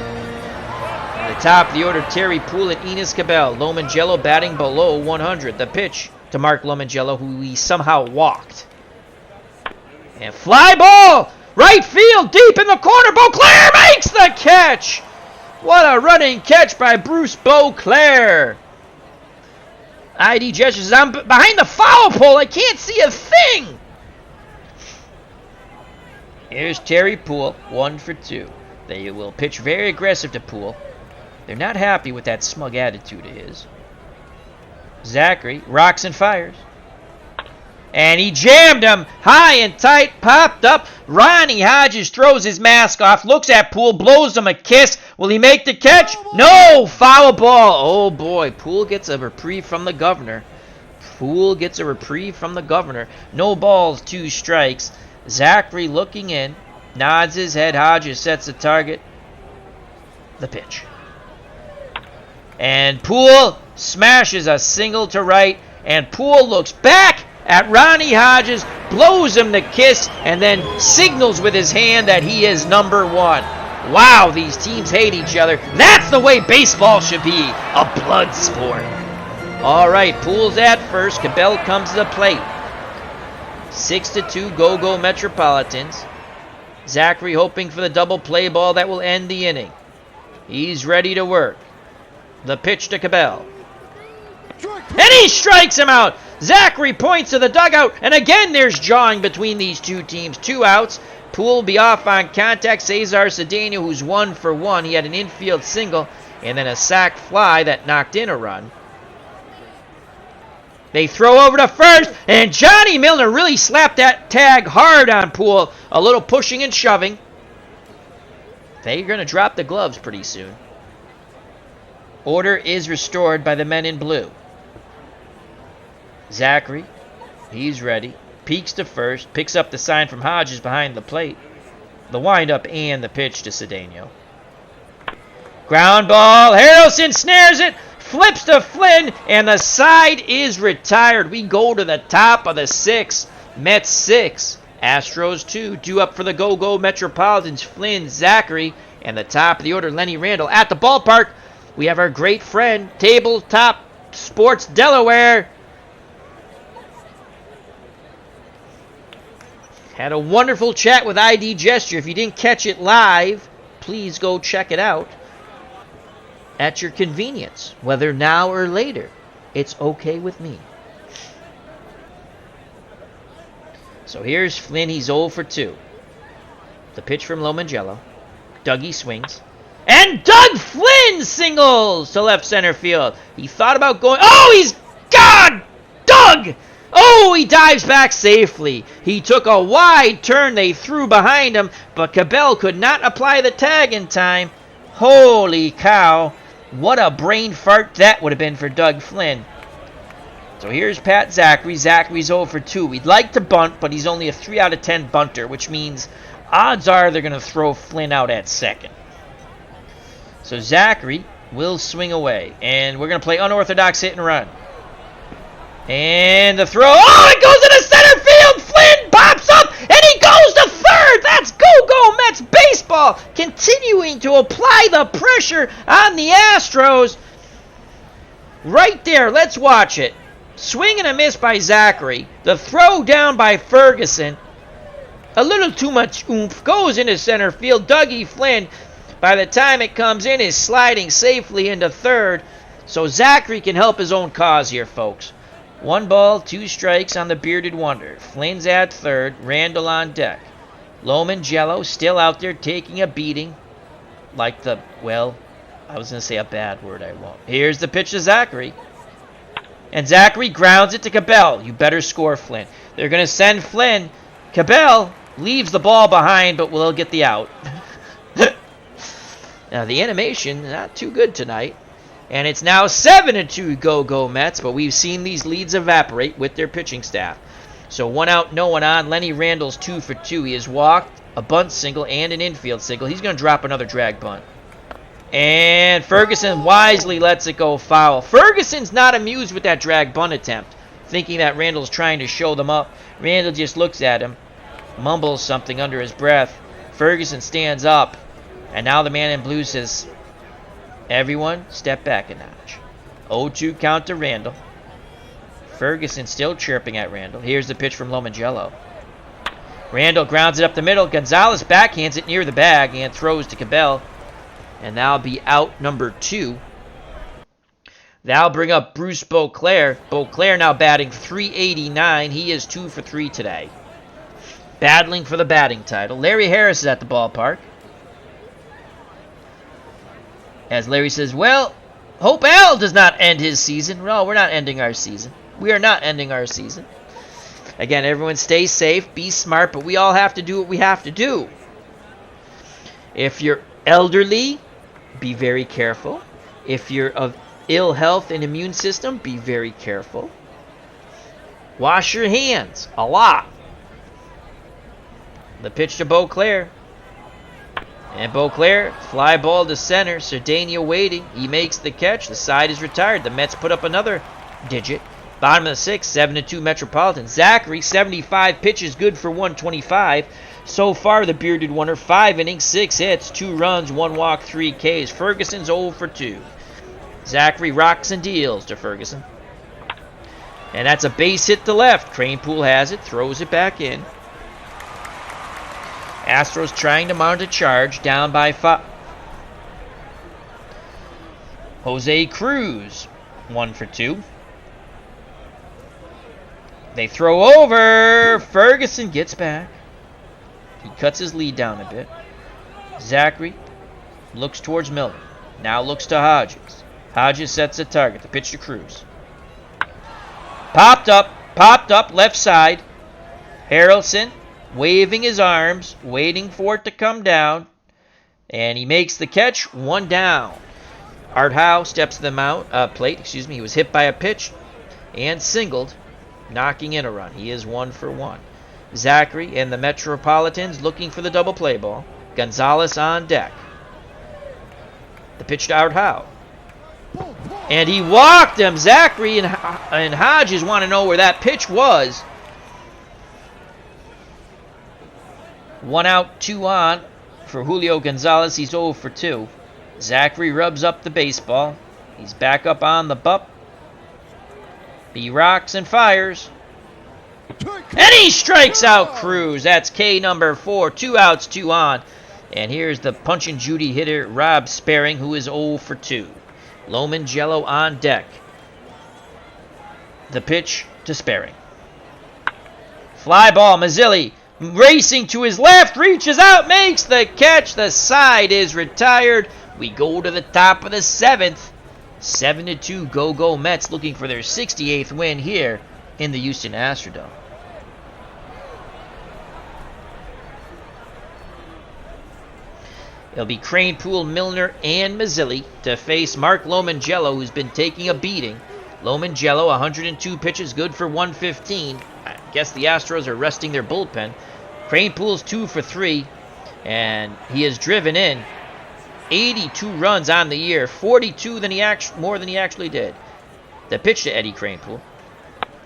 At the top of the order, Terry Poole and Enos Cabell. Lomangello batting below 100. The pitch to Mark Lomangello, who he somehow walked. And fly ball! Right field, deep in the corner. Beauclair makes the catch! What a running catch by Bruce Beauclair. ID gestures. I'm behind the foul pole. I can't see a thing. Here's Terry Poole, 1 for 2. They will pitch very aggressive to Poole. They're not happy with that smug attitude of his. Zachary rocks and fires. And he jammed him high and tight, popped up. Ronnie Hodges throws his mask off, looks at Poole, blows him a kiss. Will he make the catch? No! Foul ball. Oh boy, Poole gets a reprieve from the governor. Poole gets a reprieve from the governor. No balls, 2 strikes. Zachary looking in, nods his head. Hodges sets the target. The pitch. And Poole smashes a single to right. And Poole looks back at Ronnie Hodges, blows him the kiss, and then signals with his hand that he is number 1. Wow, these teams hate each other. That's the way baseball should be, a blood sport. All right, Poole's at first. Cabell comes to the plate. 6-2, go-go Metropolitans. Zachary hoping for the double play ball that will end the inning. He's ready to work. The pitch to Cabell. And he strikes him out. Zachary points to the dugout, and again there's jawing between these two teams. 2 outs. Poole will be off on contact. Cesar Cedeno, who's 1 for 1. He had an infield single and then a sac fly that knocked in a run. They throw over to first, and Johnny Milner really slapped that tag hard on Poole. A little pushing and shoving. They're going to drop the gloves pretty soon. Order is restored by the men in blue. Zachary, he's ready. peeks to first, picks up the sign from Hodges behind the plate. The windup and the pitch to Cedeno. Ground ball. Harrelson snares it, flips to Flynn, and the side is retired. We go to the top of the 6th. Mets 6, Astros 2. Due up for the go-go Metropolitans, Flynn, Zachary, and the top of the order, Lenny Randle. At the ballpark, we have our great friend, Tabletop Sports Delaware. Had a wonderful chat with ID Gesture. If you didn't catch it live, please go check it out at your convenience, whether now or later. It's okay with me. So here's Flynn. He's 0 for 2. The pitch from Lomangello. Dougie swings. And Doug Flynn singles to left center field. He thought about going. Oh, he's gone! Doug! Oh, he dives back safely. He took a wide turn. They threw behind him, but Cabell could not apply the tag in time. Holy cow. What a brain fart that would have been for Doug Flynn. So here's Pat Zachary. Zachary's 0 for 2. We'd like to bunt, but he's only a 3 out of 10 bunter, which means odds are they're going to throw Flynn out at second. So Zachary will swing away, and we're going to play unorthodox hit and run. And the throw. Oh, it goes into center field. Flynn pops up, and he goes to third. That's go-go Mets baseball, continuing to apply the pressure on the Astros. Right there, let's watch it. Swing and a miss by Zachary. The throw down by Ferguson. A little too much oomph. Goes into center field. Dougie Flynn, by the time it comes in, is sliding safely into third. So Zachary can help his own cause here, folks. 1 ball, 2 strikes on the bearded wonder. Flynn's at third. Randall on deck. Lomangello still out there taking a beating. Like the, well, I was going to say a bad word, I won't. Here's the pitch to Zachary. And Zachary grounds it to Cabell. You better score, Flynn. They're going to send Flynn. Cabell leaves the ball behind, but will get the out. Now, the animation, not too good tonight. And it's now 7-2 go-go Mets, but we've seen these leads evaporate with their pitching staff. So 1 out, no one on. Lenny Randle's 2 for 2. He has walked, a bunt single, and an infield single. He's going to drop another drag bunt. And Ferguson wisely lets it go foul. Ferguson's not amused with that drag bunt attempt, thinking that Randle's trying to show them up. Randle just looks at him, mumbles something under his breath. Ferguson stands up, and now the man in blue says, "Everyone, step back a notch." 0-2 count to Randle. Ferguson still chirping at Randle. Here's the pitch from Lomangello. Randle grounds it up the middle. Gonzalez backhands it near the bag and throws to Cabell. And that'll be out number 2. That'll bring up Bruce Beauclair. Beauclair now batting .389. He is 2 for 3 today. Battling for the batting title. Larry Harris is at the ballpark. As Larry says, well, hope Al does not end his season. No, we're not ending our season. We are not ending our season. Again, everyone stay safe, be smart, but we all have to do what we have to do. If you're elderly, be very careful. If you're of ill health and immune system, be very careful. Wash your hands a lot. The pitch to Beauclair. And Beauclair, fly ball to center. Cedeno waiting. He makes the catch. The side is retired. The Mets put up another digit. Bottom of the 6th, 7-2 Metropolitan. Zachary, 75 pitches, good for 125. So far, the bearded wonder, 5 innings, 6 hits, 2 runs, 1 walk, 3 Ks. Ferguson's 0 for 2. Zachary rocks and deals to Ferguson. And that's a base hit to left. Cranepool has it, throws it back in. Astros trying to mount a charge, down by 5. Jose Cruz, 1 for 2. They throw over. Ferguson gets back. He cuts his lead down a bit. Zachary looks towards Miller. Now looks to Hodges. Hodges sets a target. The pitch to Cruz. Popped up, left side. Harrelson waving his arms, waiting for it to come down. And he makes the catch, 1 down. Art Howe steps to the plate. He was hit by a pitch and singled. knocking in a run. He is 1 for 1. Zachary and the Metropolitans looking for the double play ball. Gonzalez on deck. The pitch to Art Howe. And he walked him. Zachary and Hodges want to know where that pitch was. 1 out, 2 on for Julio Gonzalez. He's 0 for 2. Zachary rubs up the baseball. He's back up on the bup. He rocks and fires. And he strikes out Cruz. That's K number 4. 2 outs, 2 on. And here's the Punch and Judy hitter, Rob Sparing, who is 0 for 2. Loman Jello on deck. The pitch to Sparing. Fly ball. Mazzilli racing to his left, reaches out, makes the catch. The side is retired. We go to the top of the 7th. 7-2 go Mets, looking for their 68th win here in the Houston Astrodome. It'll be Kranepool, Milner, and Mazzilli to face Mark Lomangello, who's been taking a beating. Lomangello, 102 pitches, good for 115. I guess the Astros are resting their bullpen. Kranepool's 2 for 3, and he has driven in 82 runs on the year, 42 more than he actually did. The pitch to Eddie Kranepool.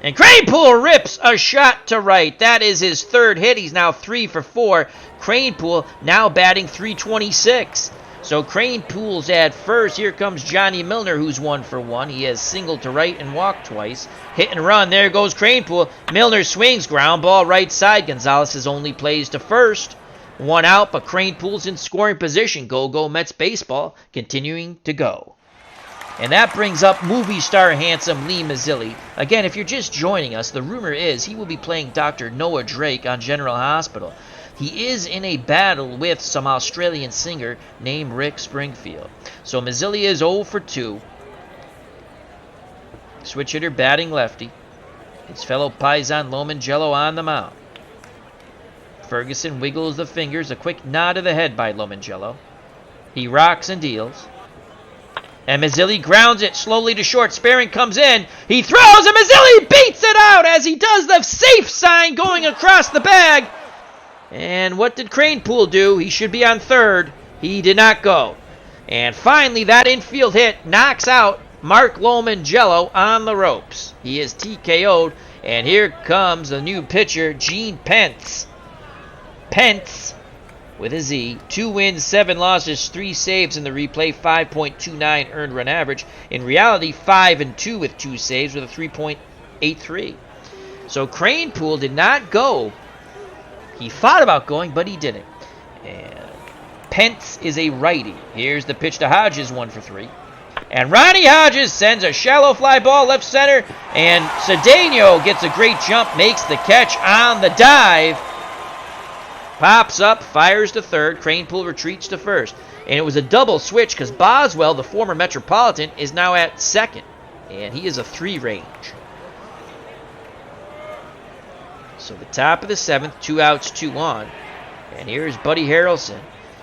And Kranepool rips a shot to right. That is his 3rd hit. He's now 3 for 4. Kranepool now batting .326. So Kranepool's at first. Here comes Johnny Milner, who's 1 for 1. He has singled to right and walked twice. Hit and run. There goes Kranepool. Milner swings. Ground ball right side. Gonzalez only plays to first. 1 out, but Kranepool's in scoring position. Go Mets baseball continuing to go. And that brings up movie star handsome Lee Mazzilli. Again, if you're just joining us, the rumor is he will be playing Dr. Noah Drake on General Hospital. He is in a battle with some Australian singer named Rick Springfield. So Mazzilli is 0 for 2. Switch hitter batting lefty. His fellow Paisan Lomangello on the mound. Ferguson wiggles the fingers, a quick nod of the head by Lomangello. He rocks and deals. And Mazzilli grounds it slowly to short. Sparing comes in. He throws, and Mazzilli beats it out as he does the safe sign going across the bag. And what did Kranepool do? He should be on 3rd. He did not go. And finally, that infield hit knocks out Mark Lomangello on the ropes. He is TKO'd. And here comes the new pitcher, Gene Pence. Pence, with a Z, 2 wins, 7 losses, 3 saves in the replay, 5.29 earned run average. In reality, 5-2 with 2 saves with a 3.83. So Kranepool did not go. He thought about going, but he didn't. And Pence is a righty. Here's the pitch to Hodges, 1 for 3. And Ronnie Hodges sends a shallow fly ball left center, and Cedeno gets a great jump, makes the catch on the dive. Pops up, fires to 3rd. Kranepool retreats to 1st. And it was a double switch because Boswell, the former Metropolitan, is now at 2nd. And he is a 3 range. So the top of the 7th, 2 outs, 2 on. And here's Buddy Harrelson.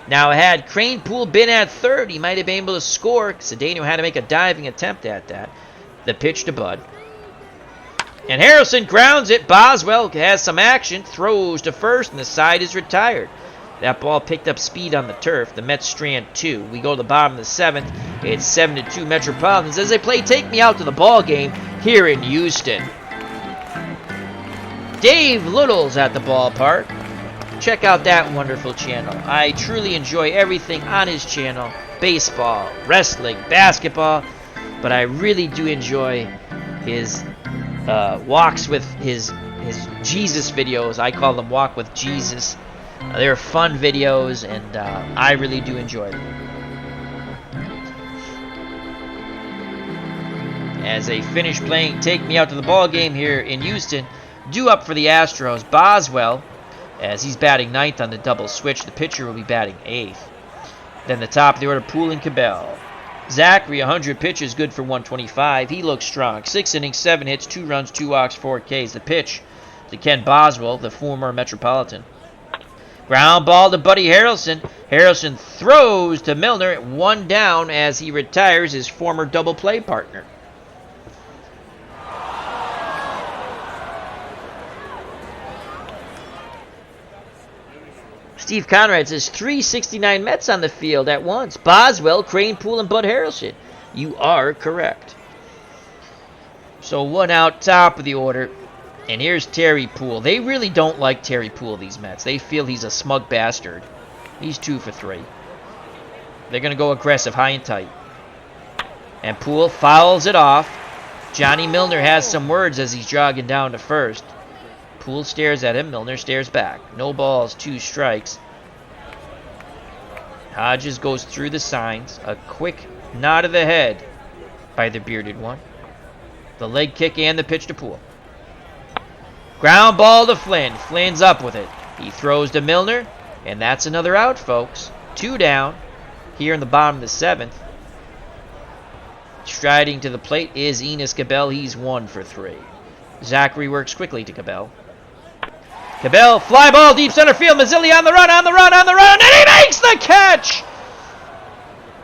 Now, had Kranepool been at 3rd, he might have been able to score. Cedeno had to make a diving attempt at that. The pitch to Bud. And Harrelson grounds it. Boswell has some action, throws to 1st, and the side is retired. That ball picked up speed on the turf. The Mets strand 2. We go to the bottom of the 7th. It's 7-2 Metropolitans as they play Take Me Out to the ball game here in Houston. Dave Little's at the ballpark. Check out that wonderful channel. I truly enjoy everything on his channel. Baseball, wrestling, basketball. But I really do enjoy his walks with his Jesus videos. I call them Walk with Jesus. They're fun videos, and I really do enjoy them. As they finish playing Take Me Out to the ball game here in Houston, due up for the Astros, Boswell, as he's batting 9th on the double switch. The pitcher will be batting 8th. Then the top of the order, Poole and Cabell. Zachary, 100 pitches, good for 125. He looks strong. 6 innings, 7 hits, 2 runs, 2 walks, 4 Ks. The pitch to Ken Boswell, the former Metropolitan. Ground ball to Buddy Harrelson. Harrelson throws to Milner at 1 down as he retires his former double play partner. Steve Conrad says 369 Mets on the field at once. Boswell, Cranepool, and Bud Harrelson. You are correct. So 1 out, top of the order. And here's Terry Poole. They really don't like Terry Poole, these Mets. They feel he's a smug bastard. He's 2 for 3. They're going to go aggressive, high and tight. And Poole fouls it off. Johnny Milner has some words as he's jogging down to first. Poole stares at him. Milner stares back. No balls, 2 strikes. Hodges goes through the signs. A quick nod of the head by the bearded one. The leg kick and the pitch to Poole. Ground ball to Flynn. Flynn's up with it. He throws to Milner. And that's another out, folks. 2 down here in the bottom of the 7th. Striding to the plate is Enos Cabell. He's 1 for 3. Zachary works quickly to Cabell. Cabell, fly ball, deep center field. Mazzilli on the run, and he makes the catch!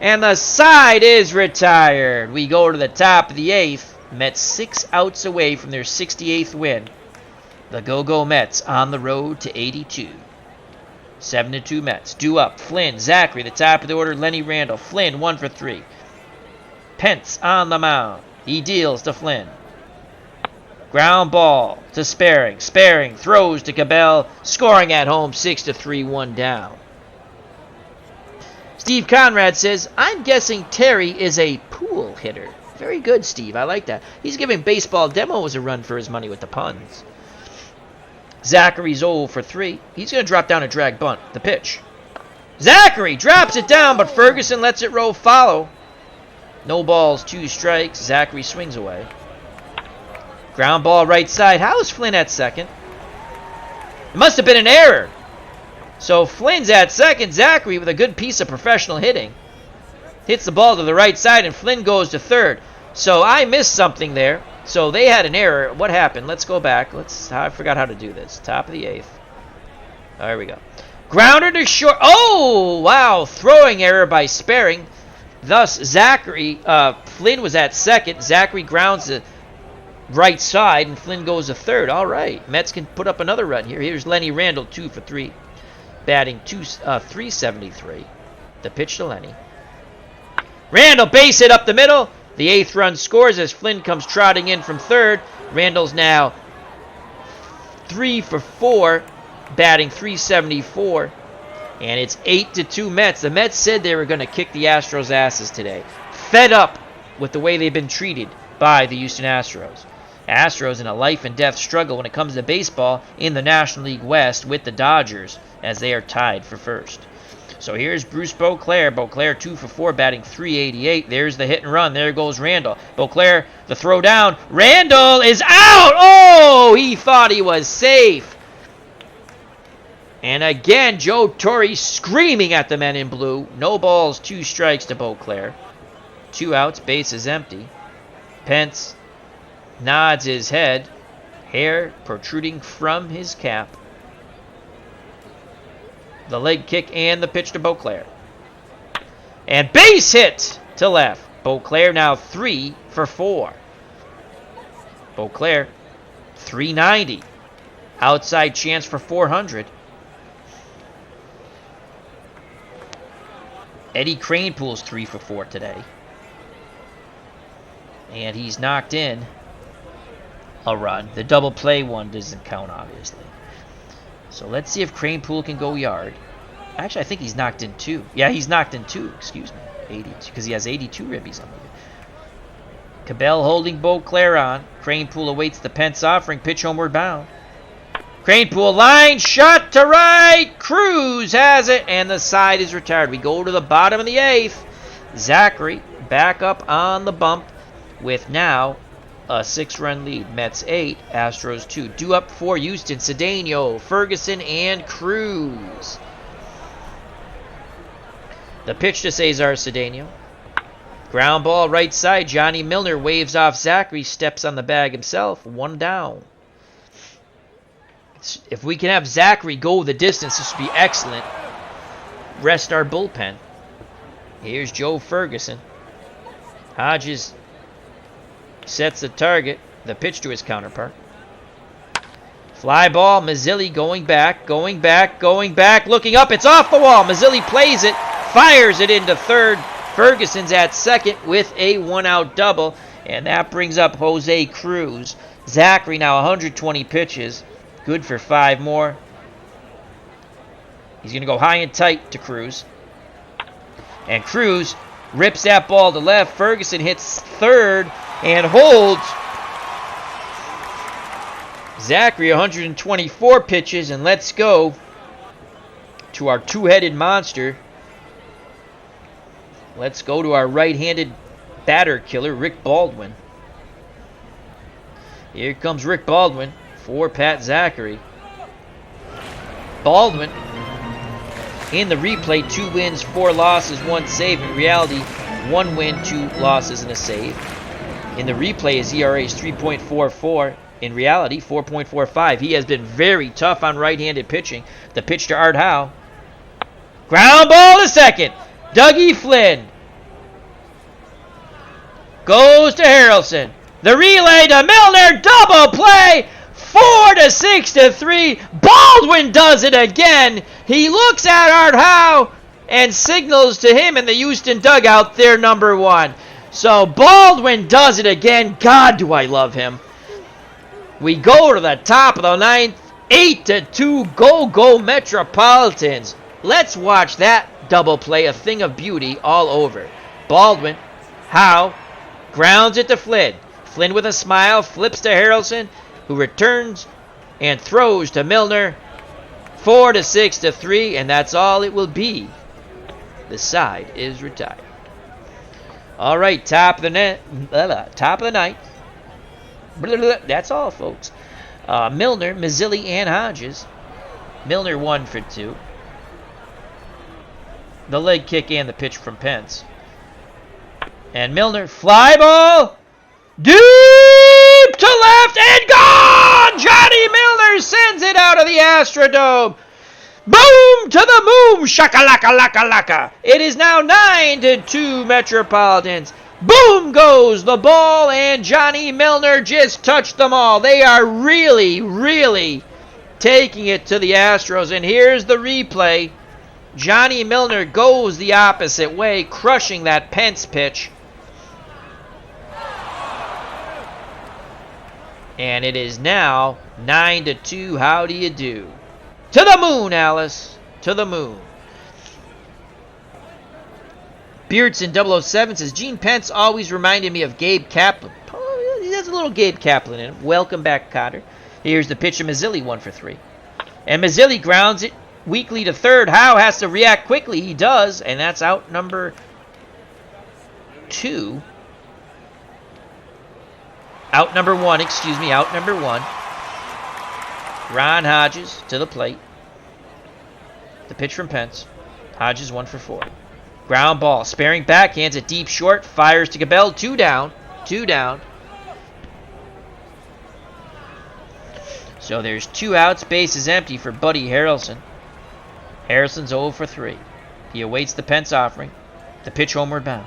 And the side is retired. We go to the top of the 8th. Mets 6 outs away from their 68th win. The Go-Go Mets on the road to 82. 7-2 Mets. Due up. Flynn, Zachary, the top of the order. Lenny Randall. Flynn, 1 for 3. Pence on the mound. He deals to Flynn. Ground ball to Sparing. Sparing throws to Cabell. Scoring at home, 6-3, 1 down. Steve Conrad says, I'm guessing Terry is a pool hitter. Very good, Steve. I like that. He's giving baseball demos a run for his money with the puns. Zachary's 0 for 3. He's going to drop down a drag bunt. The pitch. Zachary drops it down, but Ferguson lets it roll follow. No balls, 2 strikes. Zachary swings away. Ground ball right side. How is Flynn at second? It must have been an error. So Flynn's at second. Zachary with a good piece of professional hitting. Hits the ball to the right side, and Flynn goes to third. So I missed something there. So they had an error. What happened? Let's go back. I forgot how to do this. Top of the 8th. There we go. Grounder to short. Oh, wow. Throwing error by Sparing. Thus, Flynn was at second. Zachary grounds the right side, and Flynn goes to third. All right. Mets can put up another run here. Here's Lenny Randall, 2 for 3. Batting 373. The pitch to Lenny. Randall base hit up the middle. The 8th run scores as Flynn comes trotting in from third. Randall's now 3 for 4, batting 374. And it's 8-2 Mets. The Mets said they were going to kick the Astros' asses today. Fed up with the way they've been treated by the Houston Astros. Astros in a life and death struggle when it comes to baseball in the National League West with the Dodgers as they are tied for first. So here's Bruce Beauclair. Beauclair 2 for 4, batting 388. There's the hit and run. There goes Randall. Beauclair, the throw down. Randall is out! Oh, he thought he was safe. And again, Joe Torre screaming at the men in blue. No balls, 2 strikes to Beauclair. 2 outs, base is empty. Pence nods his head. Hair protruding from his cap. The leg kick and the pitch to Beauclair. And base hit to left. Beauclair now 3 for 4. Beauclair 390. Outside chance for 400. Eddie Cranepool's 3 for 4 today. And he's knocked in a run. The double play one doesn't count, obviously. So let's see if Cranepool can go yard. Actually, I think he's knocked in 2. Yeah, he's knocked in 2. Excuse me. 82, because he has 82 ribbies on the Cabell holding Beauclair on. Cranepool awaits the Pence offering. Pitch homeward bound. Cranepool line shot to right. Cruz has it, and the side is retired. We go to the bottom of the 8th. Zachary back up on the bump with now a 6-run lead. Mets 8, Astros 2. Due up for Houston, Cedeno, Ferguson, and Cruz. The pitch to Cesar Cedeno. Ground ball right side. Johnny Milner waves off Zachary, steps on the bag himself. 1 down. If we can have Zachary go the distance, this would be excellent. Rest our bullpen. Here's Joe Ferguson. Hodges sets the target. The pitch to his counterpart. Fly ball, Mazzilli going back, looking up. It's off the wall. Mazzilli plays it, fires it into third. Ferguson's at second with a one-out double, and that brings up Jose Cruz. Zachary now 120 pitches, good for 5 more. He's going to go high and tight to Cruz. And Cruz rips that ball to left. Ferguson hits third and holds. Zachary 124 pitches, and let's go to our two-headed monster. Let's go to our right-handed batter killer, Rick Baldwin. Here comes Rick Baldwin for Pat Zachary. Baldwin, in the replay, 2 wins, 4 losses, 1 save. In reality, 1 win, 2 losses, and a save. In the replay, his ERA is 3.44. In reality, 4.45. He has been very tough on right-handed pitching. The pitch to Art Howe. Ground ball to second. Dougie Flynn goes to Harrelson. The relay to Milner. Double play. 4-6-3. Baldwin does it again. He looks at Art Howe and signals to him in the Houston dugout, they're number 1. So Baldwin does it again. God, do I love him. We go to the top of the 9th. 8-2. Go Metropolitans. Let's watch that double play, a thing of beauty all over. Baldwin, Howe, grounds it to Flynn. Flynn with a smile, flips to Harrelson, who returns and throws to Milner. 4-6-3, and that's all it will be. The side is retired. All right, top of the 9th. That's all, folks. Milner, Mazzilli, and Hodges. Milner 1 for 2. The leg kick and the pitch from Pence. And Milner, fly ball, deep to left and gone! Johnny Milner sends it out of the Astrodome. Boom to the moon, shakalaka-laka-laka. It is now 9-2 Metropolitans. Boom goes the ball, and Johnny Milner just touched them all. They are really, really taking it to the Astros. And here's the replay. Johnny Milner goes the opposite way, crushing that Pence pitch. And it is now 9-2. How do you do? To the moon, Alice. To the moon. Beardson 007 says, Gene Pence always reminded me of Gabe Kaplan. Oh, he has a little Gabe Kaplan in him. Welcome back, Cotter. Here's the pitch of Mazzilli, 1 for 3. And Mazzilli grounds it weakly to third. Howe has to react quickly. He does, and that's out number 2. Out number 1. Ron Hodges to the plate. The pitch from Pence. Hodges 1 for 4. Ground ball, sparing back, hands it deep short, fires to Cabell, 2 down. So there's 2 outs, base is empty for Buddy Harrelson. Harrelson's 0 for 3. He awaits the Pence offering. The pitch homeward bound.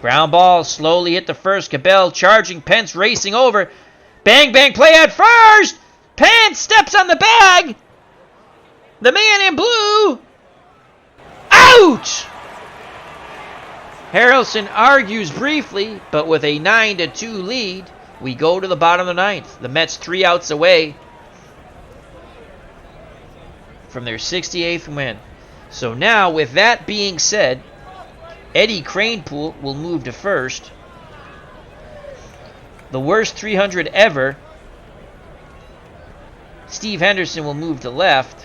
Ground ball, slowly hit the first. Cabell charging, Pence racing over. Bang, bang, play at first! Pence steps on the bag! The man in blue! Out! Harrelson argues briefly, but with a 9-2 lead, we go to the bottom of the 9th. The Mets 3 outs away from their 68th win. So now, with that being said, Eddie Kranepool will move to first. The worst 300 ever. Steve Henderson will move to left.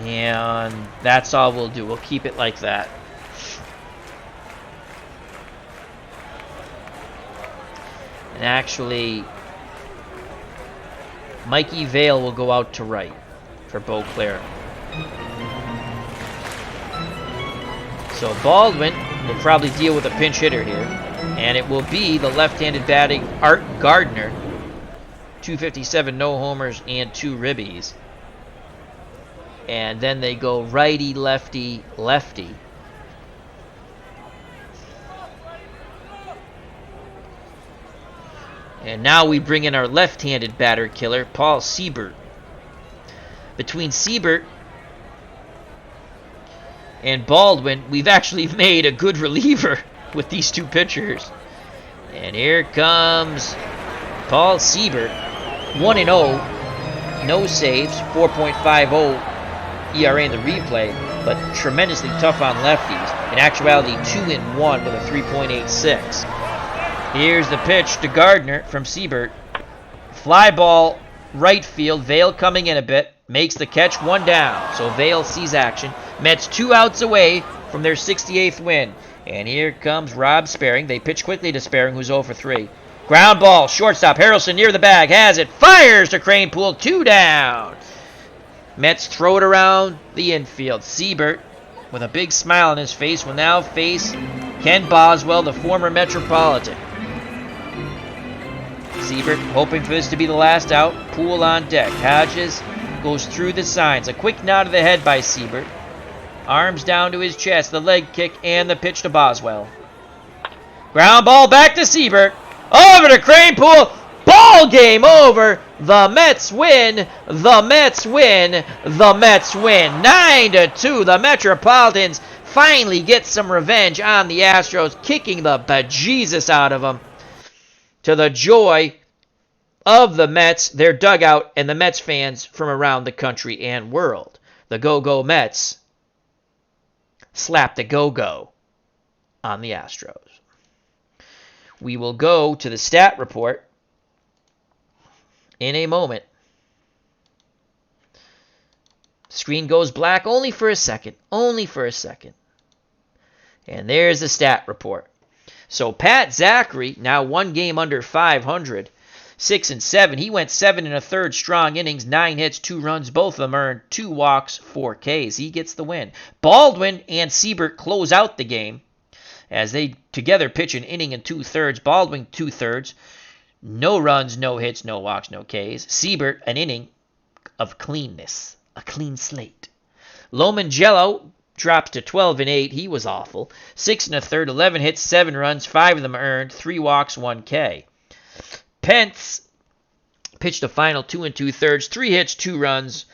And that's all we'll do. We'll keep it like that. And actually, Mikey Vale will go out to right for Beauclair. So Baldwin will probably deal with a pinch hitter here. And it will be the left-handed batting Art Gardner. 257 no homers and 2 ribbies. And then they go righty, lefty, lefty. And now we bring in our left-handed batter killer, Paul Siebert. Between Siebert and Baldwin, we've actually made a good reliever with these two pitchers. And here comes Paul Siebert, 1-0, no saves, 4.50 ERA in the replay, but tremendously tough on lefties. In actuality, 2-1 with a 3.86. Here's the pitch to Gardner from Siebert. Fly ball, right field. Vail coming in a bit. Makes the catch, 1 down. So Vail sees action. Mets 2 outs away from their 68th win. And here comes Rob Sparing. They pitch quickly to Sparing, who's 0 for 3. Ground ball, shortstop. Harrelson near the bag. Has it. Fires to Cranepool. 2 down. Mets throw it around the infield. Siebert, with a big smile on his face, will now face Ken Boswell, the former Metropolitan. Siebert hoping for this to be the last out. Poole on deck. Hodges goes through the signs. A quick nod of the head by Siebert. Arms down to his chest. The leg kick and the pitch to Boswell. Ground ball back to Siebert. Over to Cranepool. Ball game over. The Mets win. The Mets win. The Mets win. 9-2. The Metropolitans finally get some revenge on the Astros, kicking the bejesus out of them. To the joy of the Mets, their dugout, and the Mets fans from around the country and world. The Go-Go Mets slap the Go-Go on the Astros. We will go to the stat report in a moment. Screen goes black only for a second. Only for a second. And there's the stat report. So Pat Zachary, now 1 game under 500, 6-7. He went 7 1/3 strong innings, 9 hits, 2 runs. Both of them earned 2 walks, 4 Ks. He gets the win. Baldwin and Siebert close out the game as they together pitch an inning and 2/3. Baldwin 2/3. No runs, no hits, no walks, no Ks. Siebert, an inning of cleanness. A clean slate. Lomangello drops to 12-8. He was awful. 6 1/3, 11 hits, 7 runs, 5 of them earned, 3 walks, 1 K. Pence pitched a final 2 2/3, 3 hits, 2 runs.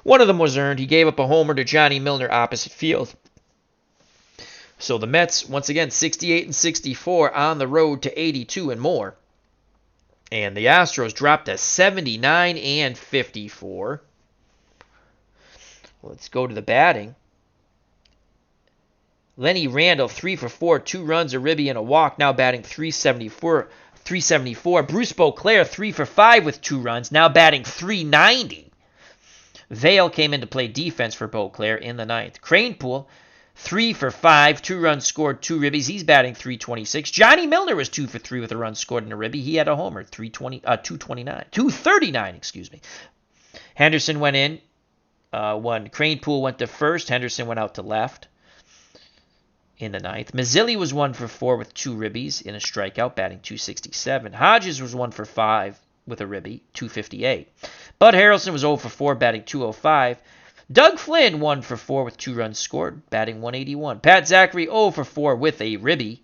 1 of them was earned. He gave up a homer to Johnny Milner opposite field. So the Mets, once again, 68-64 on the road to 82 and more. And the Astros dropped to 79-54. Let's go to the batting. Lenny Randall, 3 for 4, 2 runs, a ribby, and a walk, now batting 374. Bruce Beauclair, 3 for 5 with 2 runs, now batting 390. Vail came in to play defense for Beauclair in the 9th. Cranepool, 3 for 5, 2 runs scored, 2 ribbies. He's batting 326. Johnny Milner was 2 for 3 with a run scored and a ribby. He had a homer, 239, excuse me. Henderson went in. Cranepool went to first. Henderson went out to left in the 9th. Mazzilli was 1 for 4 with 2 ribbies in a strikeout, batting 267. Hodges was 1 for 5 with a ribby, 258. Bud Harrelson was 0 for 4, batting 205. Doug Flynn 1 for 4 with 2 runs scored, batting 181. Pat Zachary 0 for 4 with a ribby.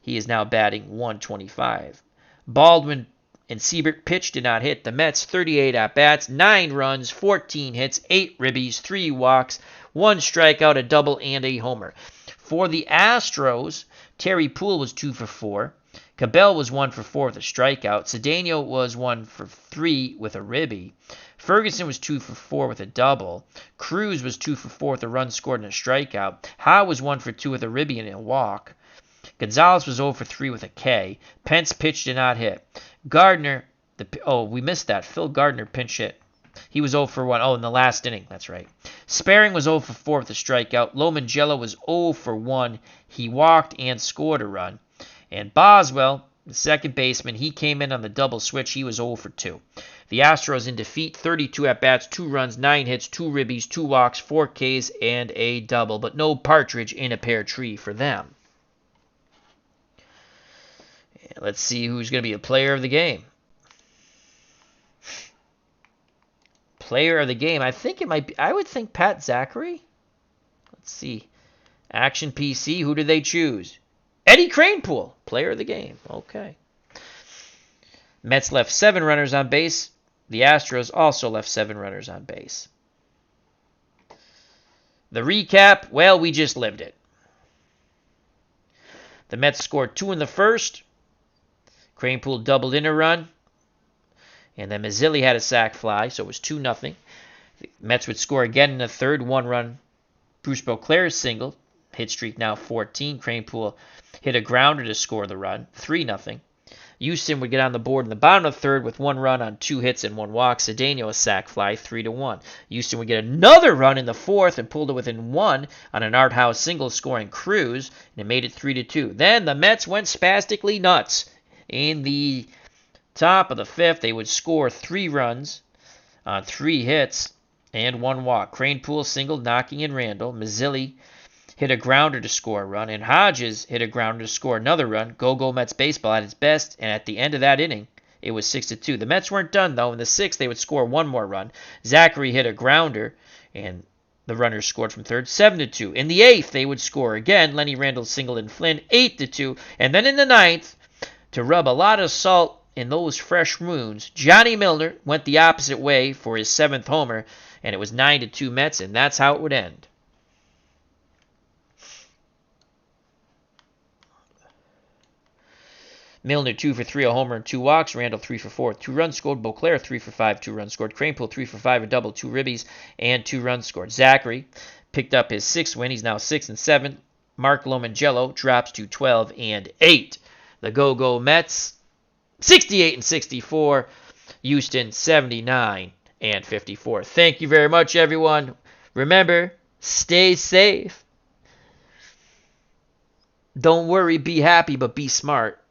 He is now batting 125. Baldwin and Siebert pitched, did not hit. The Mets 38 at-bats, 9 runs, 14 hits, 8 ribbies, 3 walks, 1 strikeout, a double, and a homer. For the Astros, Terry Poole was 2 for 4. Cabell was 1 for 4 with a strikeout. Cedeno was 1 for 3 with a ribby. Ferguson was 2 for 4 with a double. Cruz was 2 for 4 with a run scored and a strikeout. Howe was 1 for 2 with a ribby and a walk. Gonzalez was 0 for 3 with a K. Pence pitched, did not hit. Gardner, we missed that. Phil Gardner pinch hit. He was 0 for 1. In the last inning. That's right. Sparing was 0 for 4 with a strikeout. Lomangello was 0 for 1. He walked and scored a run. And Boswell, the second baseman, he came in on the double switch. He was 0 for 2. The Astros in defeat, 32 at-bats, 2 runs, 9 hits, 2 ribbies, 2 walks, 4 Ks, and a double. But no partridge in a pear tree for them. Let's see who's going to be a player of the game. Player of the game. I think it might be, I would think Pat Zachary. Let's see. Action PC. Who did they choose? Eddie Kranepool. Player of the game. Okay. Mets left 7 runners on base. The Astros also left 7 runners on base. The recap. Well, we just lived it. The Mets scored 2 in the first. Kranepool doubled in a run. And then Mazzilli had a sac fly, so it was 2-0. The Mets would score again in the third, 1-run. Bruce Beauclair's single. Hit streak now 14. Kranepool hit a grounder to score the run, 3-0. Houston would get on the board in the bottom of the third with 1 run on 2 hits and 1 walk. Cedeno a sac fly, 3-1. Houston would get another run in the fourth and pulled it within 1 on an Art House single scoring Cruz, and it made it 3-2. Then the Mets went spastically nuts. In the top of the fifth, they would score 3 runs on 3 hits and 1 walk. Kranepool singled, knocking in Randall. Mazzilli hit a grounder to score a run, and Hodges hit a grounder to score another run. Go-Go Mets baseball at its best, and at the end of that inning, it was 6-2. The Mets weren't done, though. In the sixth, they would score 1 more run. Zachary hit a grounder, and the runners scored from third, 7-2. In the eighth, they would score again. Lenny Randall singled in Flynn, 8-2. And then in the ninth, to rub a lot of salt in those fresh wounds, Johnny Milner went the opposite way for his 7th homer, and it was 9-2 Mets, and that's how it would end. Milner 2 for 3, a homer and 2 walks. Randall 3 for 4, 2 runs scored. Beauclair 3 for 5, 2 runs scored. Kranepool 3 for 5, a double, 2 ribbies, and 2 runs scored. Zachary picked up his 6th win. He's now 6-7. Mark Lomangello drops to 12-8. The Go-Go Mets 68-64. Houston 79-54. Thank you very much, everyone. Remember, stay safe. Don't worry, be happy, but be smart.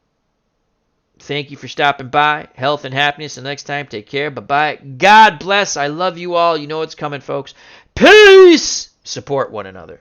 Thank you for stopping by. Health and happiness. Until next time, take care. Bye-bye. God bless. I love you all. You know what's coming, folks. Peace. Support one another.